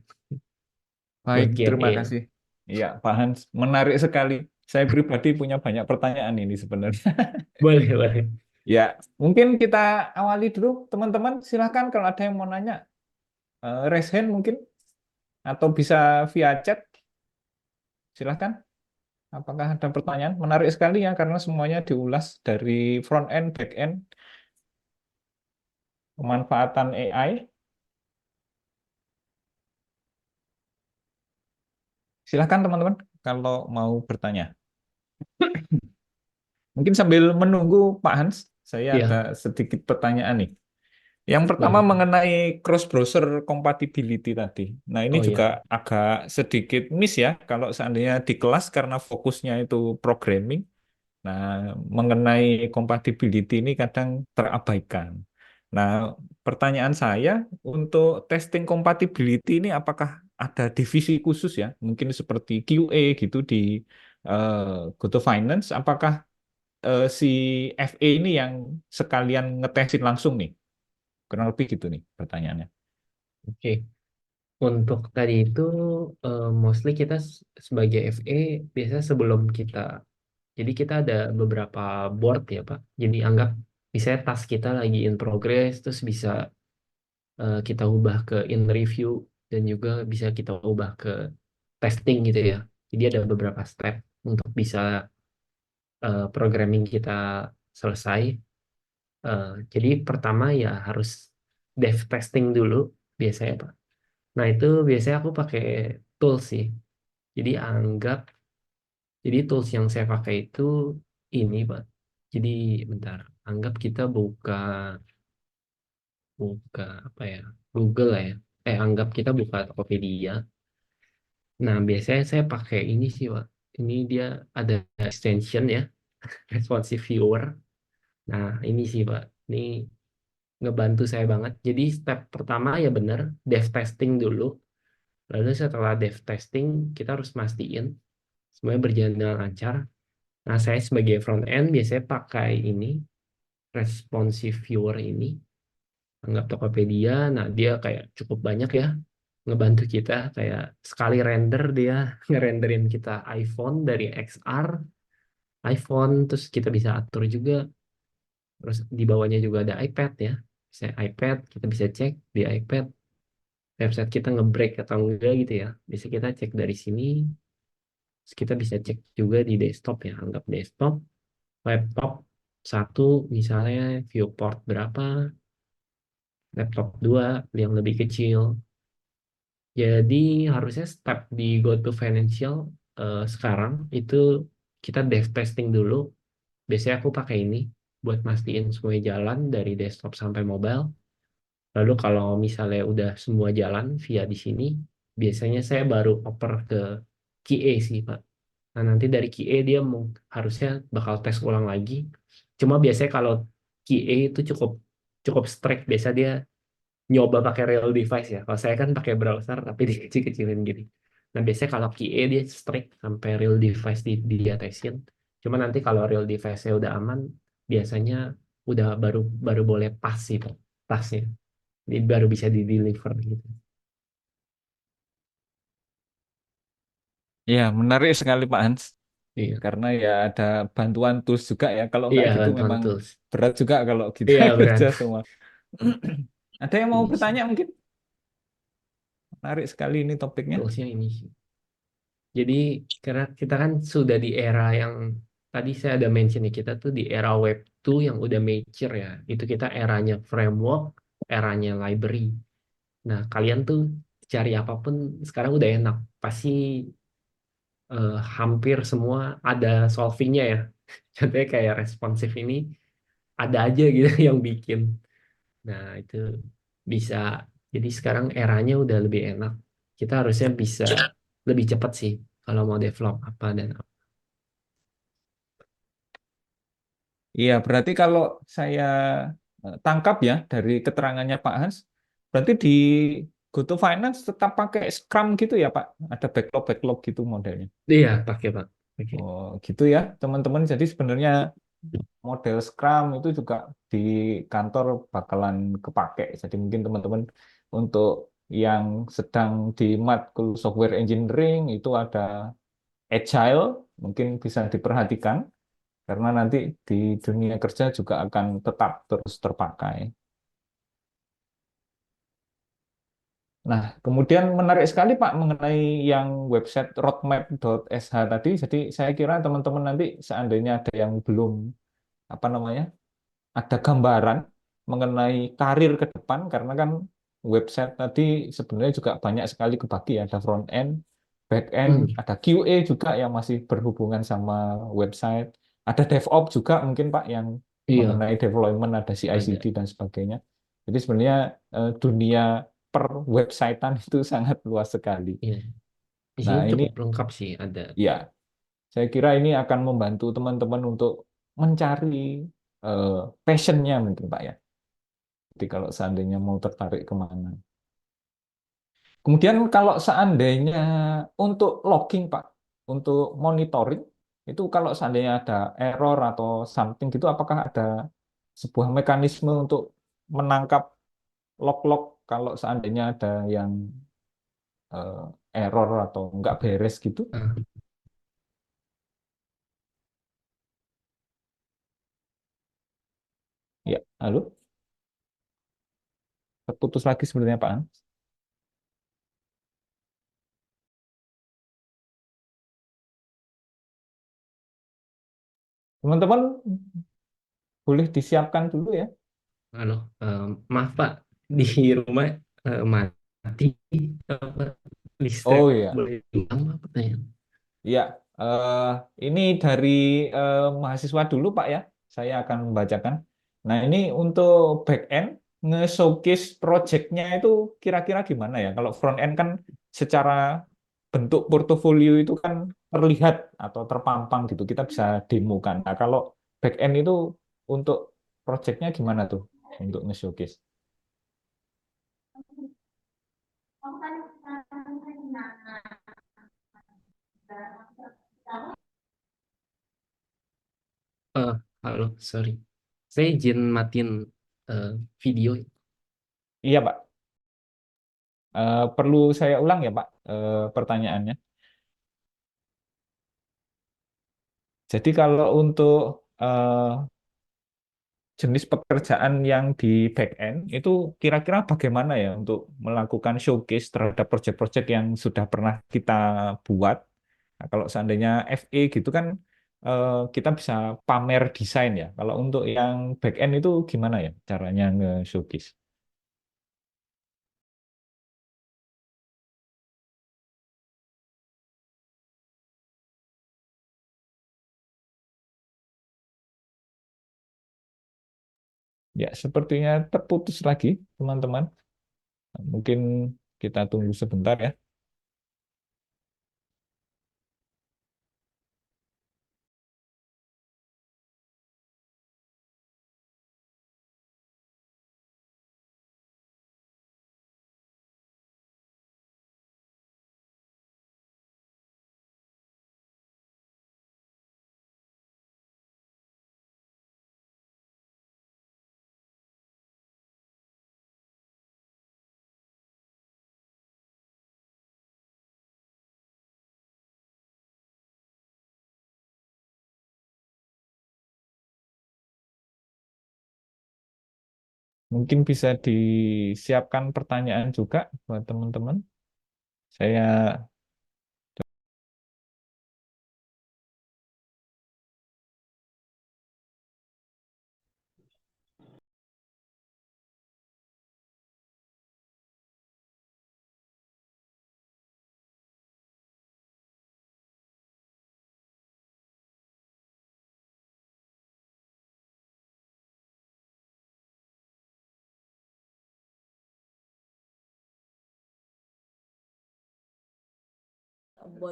Baik, buat terima Q&A. kasih. Iya, Pak Hans, menarik sekali. Saya pribadi punya banyak pertanyaan ini sebenarnya. Boleh, boleh. Ya, mungkin kita awali dulu, teman-teman. Silahkan kalau ada yang mau nanya, raise hand mungkin, atau bisa via chat. Silahkan. Apakah ada pertanyaan? Menarik sekali ya, karena semuanya diulas dari front end, back end, pemanfaatan AI. Silahkan teman-teman, kalau mau bertanya. Mungkin sambil menunggu Pak Hans, saya ada Ya, sedikit pertanyaan nih. Yang pertama boleh. mengenai cross browser compatibility tadi. Nah, ini Oh juga ya, agak sedikit miss ya kalau seandainya di kelas karena fokusnya itu programming. Nah, mengenai compatibility ini kadang terabaikan. Nah, pertanyaan saya untuk testing compatibility ini apakah ada divisi khusus ya? Mungkin seperti QA gitu di Goto Finance. Apakah si FA ini yang sekalian ngetesin langsung nih? Kurang lebih gitu nih pertanyaannya. oke. Untuk tadi itu mostly kita sebagai FE biasa sebelum kita, jadi kita ada beberapa board ya Pak. Jadi anggap misalnya task kita lagi in progress, terus bisa kita ubah ke in review dan juga bisa kita ubah ke testing gitu ya. Jadi ada beberapa step untuk bisa programming kita selesai. Jadi pertama ya harus dev testing dulu biasanya Pak. Nah itu biasanya aku pakai tools sih. Jadi jadi tools yang saya pakai itu ini Pak. Jadi bentar, anggap kita buka buka apa ya, Google lah ya. Anggap kita buka Tokopedia. Nah biasanya saya pakai ini sih Pak. Ini dia ada extension ya, responsive viewer. Nah ini sih Pak. Ini ngebantu saya banget. Jadi step pertama ya bener, dev testing dulu. Lalu setelah dev testing, kita harus mastiin semuanya berjalan dengan lancar. Nah, saya sebagai front end biasanya pakai ini, responsive viewer ini, anggap Tokopedia. Nah, dia kayak cukup banyak ya, ngebantu kita. Kayak sekali render dia ngerenderin kita iPhone dari XR, iPhone, terus kita bisa atur juga. Terus di bawahnya juga ada iPad ya. Saya iPad, kita bisa cek di iPad website kita ngebreak atau enggak gitu ya. Bisa kita cek dari sini. Terus kita bisa cek juga di desktop ya. Anggap desktop, laptop satu misalnya viewport berapa, laptop dua yang lebih kecil. Jadi harusnya step di GoTo Financial sekarang itu kita dev testing dulu. Biasanya aku pakai ini buat mastiin semuanya jalan dari desktop sampai mobile. Lalu kalau misalnya udah semua jalan via di sini, biasanya saya baru oper ke QA sih, Pak. Nah, nanti dari QA dia harusnya bakal tes ulang lagi. Cuma biasanya kalau QA itu cukup cukup strict. Biasa dia nyoba pakai real device ya. Kalau saya kan pakai browser tapi dikecil-kecilin gini. Nah, biasanya kalau QA dia strict sampai real device dia tesin. Cuma nanti kalau real device-nya udah aman, biasanya udah baru baru boleh pas sih, Pak. Pasnya. Jadi baru bisa di deliver gitu. Ya, menarik sekali Pak Hans. Iya. Karena ya ada bantuan tools juga ya. Kalau nggak Iya, gitu bantuan memang tools. berat juga kalau kita Iya, berat. kerja semua. Ada yang mau Ini sih bertanya mungkin? Menarik sekali ini topiknya. toolsnya ini sih. Jadi karena kita kan sudah di era yang tadi saya ada mention ya, kita tuh di era web 2 yang udah mature ya. Itu kita eranya framework, eranya library. Nah, kalian tuh cari apapun sekarang udah enak. Pasti hampir semua ada solvingnya ya. Contohnya kayak responsive ini ada aja gitu yang bikin. Nah, itu bisa. Jadi sekarang eranya udah lebih enak. Kita harusnya bisa lebih cepat sih kalau mau develop apa dan apa. Iya, berarti kalau saya tangkap ya dari keterangannya Pak Hans, berarti di GoTo Finance tetap pakai Scrum gitu ya Pak? Ada backlog-backlog gitu modelnya. Iya, pakai Pak. Pakai. Oh, gitu ya, teman-teman. Jadi sebenarnya model Scrum itu juga di kantor bakalan kepake. Jadi mungkin teman-teman untuk yang sedang di matkul software engineering itu ada Agile, mungkin bisa diperhatikan karena nanti di dunia kerja juga akan tetap terus terpakai. Nah, kemudian menarik sekali Pak mengenai yang website roadmap.sh tadi. Jadi saya kira teman-teman nanti seandainya ada yang belum apa namanya ada gambaran mengenai karir ke depan karena kan website tadi sebenarnya juga banyak sekali kebagi ada front end, back end, Hmm, ada QA juga yang masih berhubungan sama website, ada DevOps juga mungkin Pak yang iya, mengenai development ada ada. CI/CD dan sebagainya. Jadi sebenarnya dunia per websitean itu sangat luas sekali. Iya. Di sini Nah, ini cukup lengkap sih ada. ya saya kira ini akan membantu teman-teman untuk mencari eh, passionnya mungkin Pak ya. Jadi kalau seandainya mau tertarik kemana. Kemudian kalau seandainya untuk logging, Pak, untuk monitoring, itu kalau seandainya ada error atau something gitu, apakah ada sebuah mekanisme untuk menangkap log-log kalau seandainya ada yang eh, error atau nggak beres gitu? Ah, Ya, halo, terputus lagi sebenarnya, Pak. Teman-teman boleh disiapkan dulu ya. halo, maaf Pak, di rumah mati apa, listrik Oh iya. boleh hilang apa pertanyaan? Ya, eh, ini dari mahasiswa dulu Pak ya, saya akan membacakan. Nah ini untuk back end, nge-showcase project-nya itu kira-kira gimana ya? Kalau front end kan secara bentuk portofolio itu kan terlihat atau terpampang gitu, kita bisa demokan. Nah kalau back end itu untuk project-nya gimana tuh untuk nge-showcase? sorry. Saya izin matiin eh, video. Iya, Pak. Perlu saya ulang ya, Pak, pertanyaannya. Jadi kalau untuk eh, jenis pekerjaan yang di back end itu kira-kira bagaimana ya untuk melakukan showcase terhadap proyek-proyek yang sudah pernah kita buat. Nah, kalau seandainya FE gitu kan kita bisa pamer desain ya. Kalau untuk yang back end itu gimana ya caranya nge-showcase? Ya, sepertinya terputus lagi, teman-teman. Mungkin kita tunggu sebentar ya. Mungkin bisa disiapkan pertanyaan juga buat teman-teman. Saya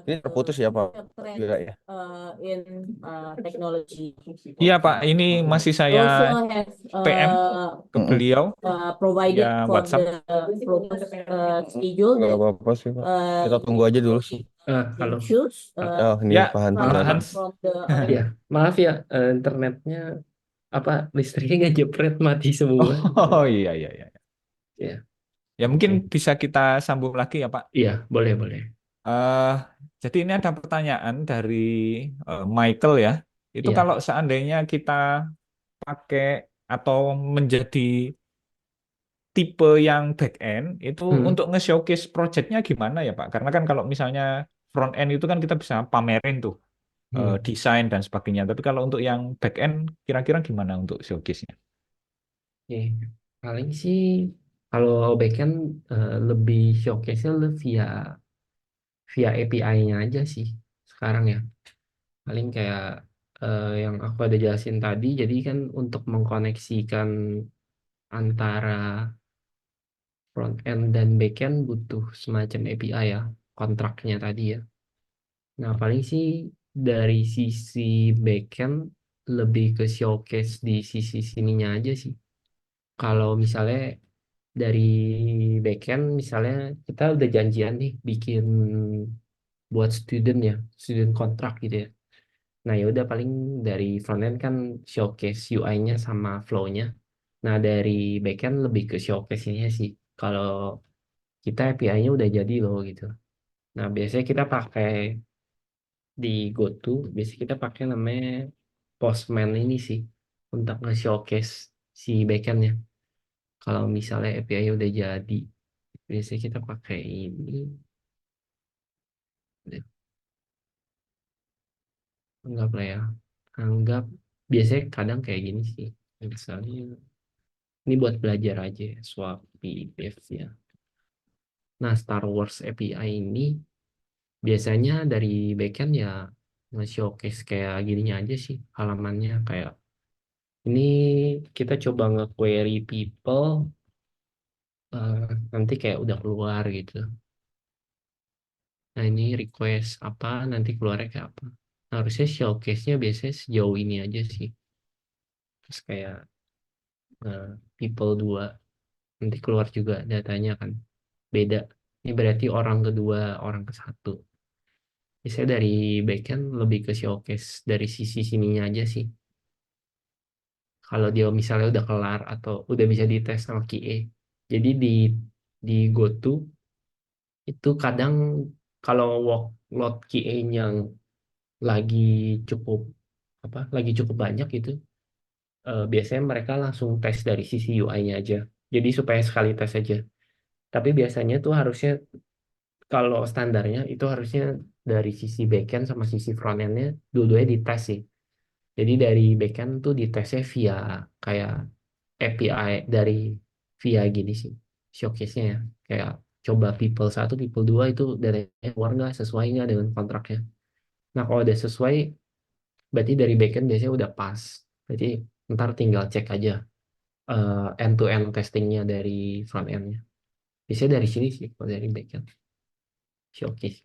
Ini terputus ya Pak Wira ya. In technology. Iya Pak, ini masih saya Also have PM ke beliau provided via for WhatsApp. the schedule Nggak that apa-apa sih Pak. Kita tunggu aja dulu sih. Halo. can choose Oh, ini Ya, Pak Hans. Pak Gimana? Hans. from the Ya, maaf ya, internetnya apa listriknya nggak jepret mati semua. Oh iya iya iya. Ya, Ya mungkin oke. bisa kita sambung lagi ya Pak. Iya, boleh boleh. eh jadi ini ada pertanyaan dari Michael ya. Itu Iya. kalau seandainya kita pakai atau menjadi tipe yang back end itu Hmm. untuk nge-showcase projectnya gimana ya Pak? Karena kan kalau misalnya front end itu kan kita bisa pamerin tuh Hmm. desain dan sebagainya. Tapi kalau untuk yang back end kira-kira gimana untuk showcase-nya? Oke. Paling sih kalau backend lebih showcase-nya via via API-nya aja sih sekarang ya. Paling kayak yang aku ada jelasin tadi, jadi kan untuk mengkoneksikan antara front end dan back end butuh semacam API ya, kontraknya tadi ya. Nah, paling sih dari sisi backend lebih ke showcase di sisi sininya aja sih. Kalau misalnya dari backend, misalnya kita udah janjian nih bikin buat student ya, student kontrak gitu ya. Nah, ya udah paling dari frontend kan showcase UI-nya sama flow-nya. Nah, dari backend lebih ke showcase-nya sih. Kalau kita API-nya udah jadi loh gitu. Nah, biasanya kita pakai di GoTo, biasanya kita pakai namanya Postman ini sih untuk nge-showcase si backend-nya. Kalau misalnya API-nya udah jadi, biasanya kita pakai ini. Anggap lah ya. Anggap biasanya kadang kayak gini sih. Misalnya ini buat belajar aja ya, swap PDF ya. Nah, Star Wars API ini biasanya dari backend ya nge-showcase kayak gininya aja sih halamannya kayak ini kita coba nge-query people eh, nanti kayak udah keluar gitu. Nah, ini request apa nanti keluarnya kayak apa. Nah, harusnya showcase-nya biasanya sejauh ini aja sih. Terus kayak eh, people 2 nanti keluar juga datanya kan beda. Ini berarti orang kedua, orang ke satu. Biasanya dari backend lebih ke showcase dari sisi sininya aja sih. kalau dia misalnya udah kelar atau udah bisa dites sama QA. Jadi di GoTo itu kadang kalau workload QA-nya lagi cukup lagi cukup banyak itu, biasanya mereka langsung tes dari sisi UI-nya aja. Jadi supaya sekali tes aja. Tapi biasanya tuh harusnya kalau standarnya itu harusnya dari sisi backend sama sisi frontend-nya dua-duanya dites sih. Jadi dari backend tuh ditesnya via kayak API dari via gini sih showcase-nya ya. Kayak coba people 1, people 2 itu datanya keluar nggak, sesuai nggak dengan kontraknya. Nah kalau udah sesuai berarti dari backend biasanya udah pas. Berarti ntar tinggal cek aja end-to-end testingnya dari front end-nya. Biasanya dari sini sih kalau dari backend showcase.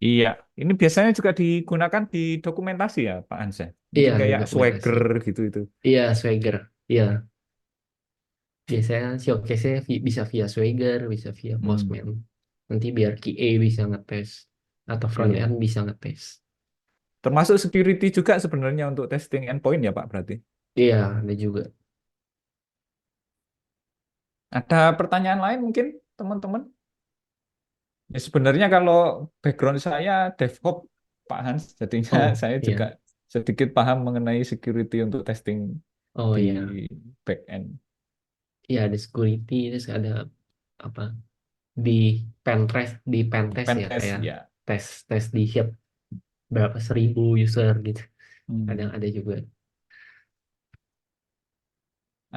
Iya, ini biasanya juga digunakan di dokumentasi ya, Pak Hans ya. Iya, Mungkin di kayak dokumentasi. Swagger gitu itu. Iya, Swagger. Iya, biasanya showcase-nya bisa via Swagger, bisa via Hmm, Postman. Nanti biar QA bisa ngetes atau front iya. end bisa ngetes. Termasuk security juga sebenarnya untuk testing endpoint ya, Pak, berarti. Iya, ada juga. Ada pertanyaan lain mungkin, teman-teman? Ya, sebenarnya kalau background saya DevOps, Pak Hans, jadinya Oh, saya juga iya. sedikit paham mengenai security untuk testing Oh, di iya. backend. Iya, ada security, terus ada apa? Di di pentest ya Pentest, kayak ya. tes tes di hit berapa 1.000 user gitu. Kadang Hmm. ada juga.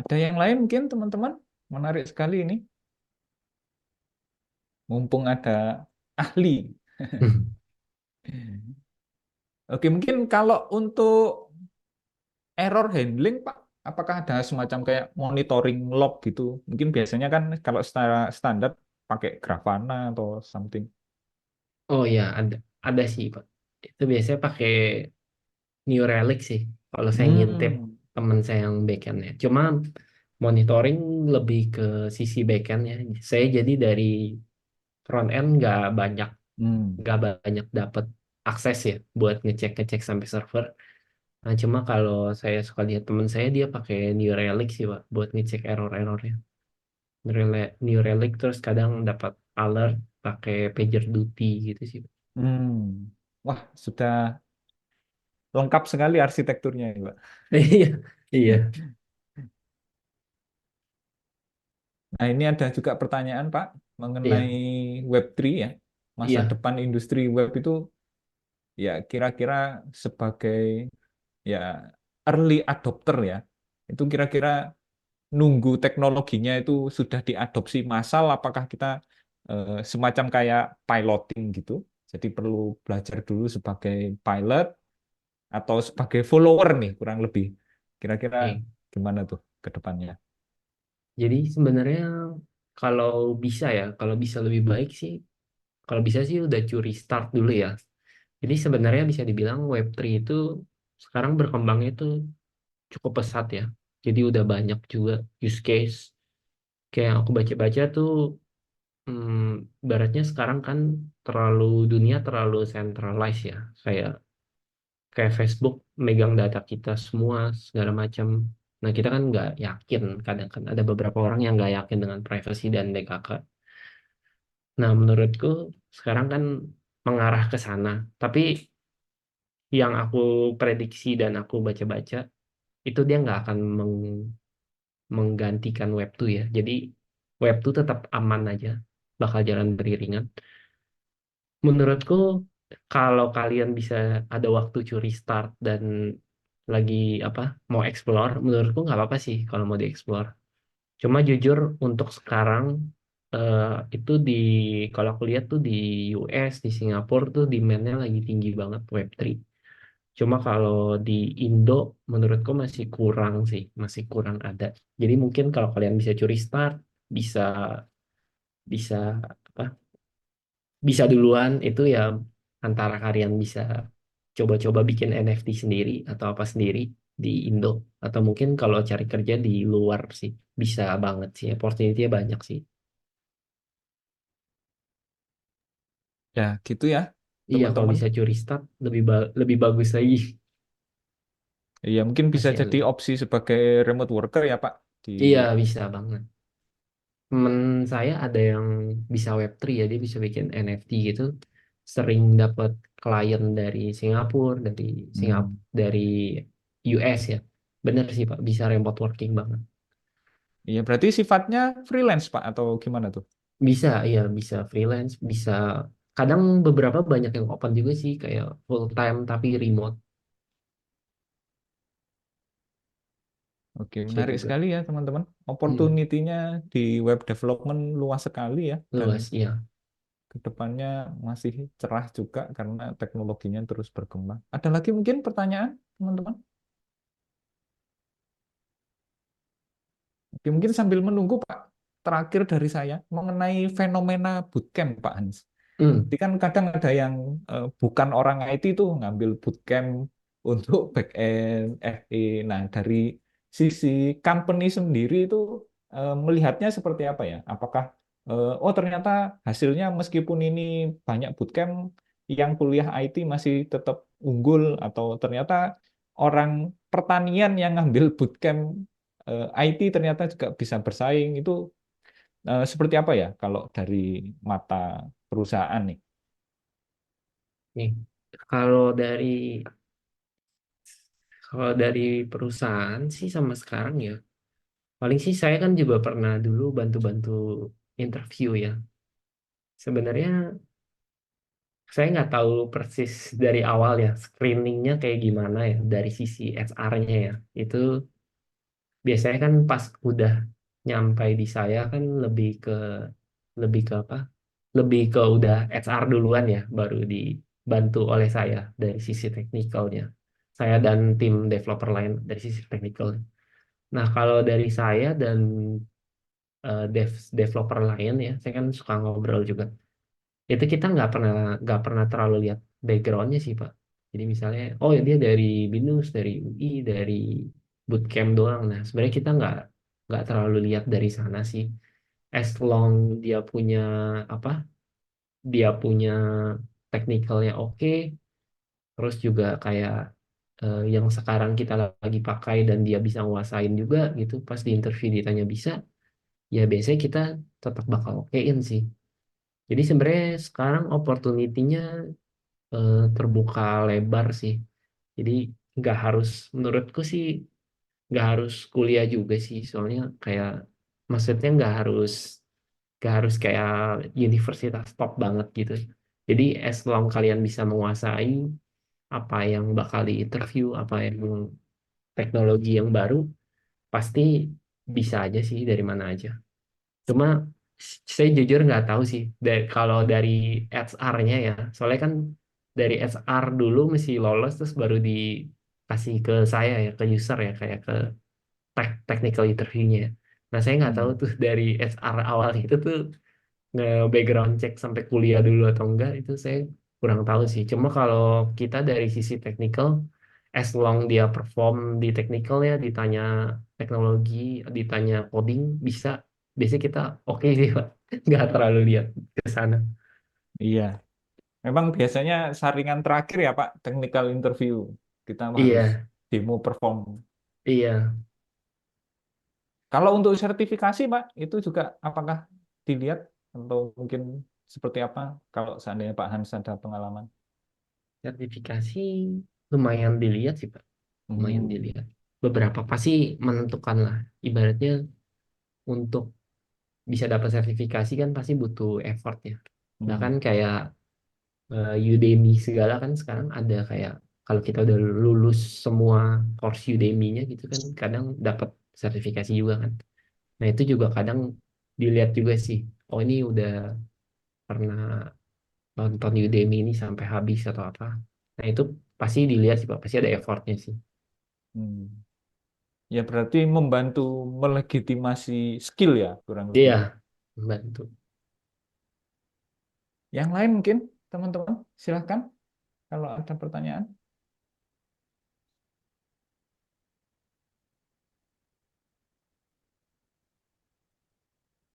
Ada yang lain mungkin, teman-teman? Menarik sekali ini. Mumpung ada ahli. Oke, mungkin kalau untuk error handling, Pak, apakah ada semacam kayak monitoring log gitu? Mungkin biasanya kan kalau secara standar pakai Grafana atau something. Oh ya, ada sih, Pak. Itu biasanya pakai New Relic sih. Kalau saya ngintip Hmm. teman saya yang backend ya. Cuma monitoring lebih ke sisi backend ya. Saya jadi dari front end Hmm. nggak banyak dapat akses ya buat ngecek sampai server. Nah, cuma kalau saya suka lihat teman saya dia pakai New Relic sih, Pak, buat ngecek error-errornya. New Relic terus kadang dapat alert pakai PagerDuty gitu sih. Hmm. Wah, sudah lengkap sekali arsitekturnya, ya, Pak. Iya, iya, Nah, ini ada juga pertanyaan, Pak, mengenai iya, Web3 ya. Masa iya. depan industri web itu ya kira-kira sebagai ya early adopter ya. Itu kira-kira nunggu teknologinya itu sudah diadopsi massal, apakah kita semacam kayak piloting gitu. Jadi perlu belajar dulu sebagai pilot atau sebagai follower nih kurang lebih. Kira-kira Oke. gimana tuh ke depannya? Jadi sebenarnya kalau kalau bisa lebih baik sih, kalau bisa sih udah curi start dulu ya. Jadi sebenarnya bisa dibilang Web3 itu sekarang berkembangnya itu cukup pesat ya. Jadi udah banyak juga use case. Kayak yang aku baca-baca tuh, baratnya sekarang kan dunia terlalu centralized ya. Kayak Facebook megang data kita semua segala macam. Nah kita kan nggak yakin, kadang kan ada beberapa orang yang nggak yakin dengan privacy dan DKK. Nah menurutku sekarang kan mengarah ke sana. Tapi yang aku prediksi dan aku baca-baca itu dia nggak akan menggantikan Web2 ya. Jadi Web2 tetap aman aja, bakal jalan beriringan. Menurutku kalau kalian bisa ada waktu curi start dan lagi mau explore, menurutku nggak apa-apa sih kalau mau dieksplor. Cuma jujur untuk sekarang, eh, itu kalau aku lihat tuh di US, di Singapura tuh demand-nya lagi tinggi banget Web3. Cuma kalau di Indo menurutku masih kurang sih, masih kurang ada. Jadi mungkin kalau kalian bisa curi start, bisa bisa apa? Bisa duluan itu ya, antara kalian bisa coba-coba bikin NFT sendiri atau apa sendiri di Indo, atau mungkin kalau cari kerja di luar sih bisa banget sih, opportunity-nya banyak sih. Ya, gitu ya, Iya, kalau teman-teman. bisa curi start lebih bagus lagi. Iya, mungkin bisa Masih jadi ada. opsi sebagai remote worker ya, Pak. Di Iya, bisa banget. Temen saya ada yang bisa Web3 ya, dia bisa bikin NFT gitu. Sering dapat klien dari Singapura, Hmm. dari US ya. Bener sih Pak, bisa remote working banget. Iya, berarti sifatnya freelance, Pak, atau gimana tuh? Bisa, iya bisa freelance, bisa kadang beberapa banyak yang open juga sih kayak full time tapi remote Oke, bisa menarik juga. sekali ya, teman-teman. Hmm, Opportunity-nya di web development luas sekali ya, dan luas, iya. kedepannya masih cerah juga karena teknologinya terus berkembang. Ada lagi mungkin pertanyaan, teman-teman? Oke, mungkin sambil menunggu, Pak, terakhir dari saya mengenai fenomena bootcamp, Pak Hans. Hmm, Jadi kan kadang ada yang bukan orang IT tuh ngambil bootcamp untuk back end, FE. Nah, dari sisi company sendiri itu melihatnya seperti apa ya? Apakah oh ternyata hasilnya meskipun ini banyak bootcamp yang kuliah IT masih tetap unggul atau ternyata orang pertanian yang ngambil bootcamp IT ternyata juga bisa bersaing itu seperti apa ya kalau dari mata perusahaan nih? nih. Kalau dari kalau dari perusahaan sih sama sekarang ya. Paling sih saya kan juga pernah dulu bantu-bantu interview ya. Sebenarnya saya nggak tahu persis dari awal ya screeningnya kayak gimana ya dari sisi HR-nya ya. Itu biasanya kan pas udah nyampai di saya kan lebih ke apa? Lebih ke udah HR duluan ya, baru dibantu oleh saya dari sisi teknikalnya. Saya dan tim developer lain dari sisi teknikal. Nah, kalau dari saya dan developer lain ya, saya kan suka ngobrol juga. Itu kita nggak pernah terlalu lihat backgroundnya sih Pak. Jadi misalnya, oh ya dia dari BINUS, dari UI, dari bootcamp doang. Nah, sebenarnya kita nggak terlalu lihat dari sana sih. As long dia punya apa? Dia punya technicalnya oke, terus juga kayak yang sekarang kita lagi pakai dan dia bisa nguasain juga gitu. Pas di interview ditanya bisa, ya biasanya kita tetap bakal okein sih. Jadi sebenarnya sekarang opportunity-nya terbuka lebar sih. Jadi nggak harus, menurutku sih nggak harus kuliah juga sih. Soalnya kayak maksudnya nggak harus kayak universitas top banget gitu. Jadi as long kalian bisa menguasai apa yang bakal di interview, apa yang teknologi yang baru, pasti bisa aja sih dari mana aja. Cuma saya jujur nggak tahu sih kalau dari HR-nya ya. Soalnya kan dari HR dulu mesti lolos terus baru dikasih ke saya ya, ke user ya, kayak ke technical interview-nya. Nah, saya nggak tahu Hmm. tuh dari HR awal itu tuh nge-background check sampai kuliah dulu atau enggak, itu saya kurang tahu sih. Cuma kalau kita dari sisi technical, as long dia perform di technical ya, ditanya teknologi, ditanya coding, bisa. Biasanya kita oke sih, Pak. Nggak terlalu lihat ke sana. Iya, memang biasanya saringan terakhir ya Pak, technical interview. Kita harus Iya, demo perform. iya. Kalau untuk sertifikasi Pak, itu juga apakah dilihat atau mungkin seperti apa kalau seandainya Pak Hans ada pengalaman? Sertifikasi lumayan dilihat sih, Pak. Lumayan Hmm. dilihat. Beberapa pasti menentukan lah. Ibaratnya untuk bisa dapat sertifikasi kan pasti butuh effort ya. Hmm. Bahkan kayak Udemy segala kan sekarang ada kayak kalau kita udah lulus semua course Udemy-nya gitu kan kadang dapat sertifikasi juga kan. Nah, itu juga kadang dilihat juga sih. Oh, ini udah pernah nonton Udemy ini sampai habis atau apa. Nah, itu pasti dilihat sih Pak, pasti ada effortnya sih. Hmm. Ya berarti membantu melegitimasi skill ya kurang lebih. Iya, membantu. Yang lain mungkin teman-teman silahkan kalau ada pertanyaan.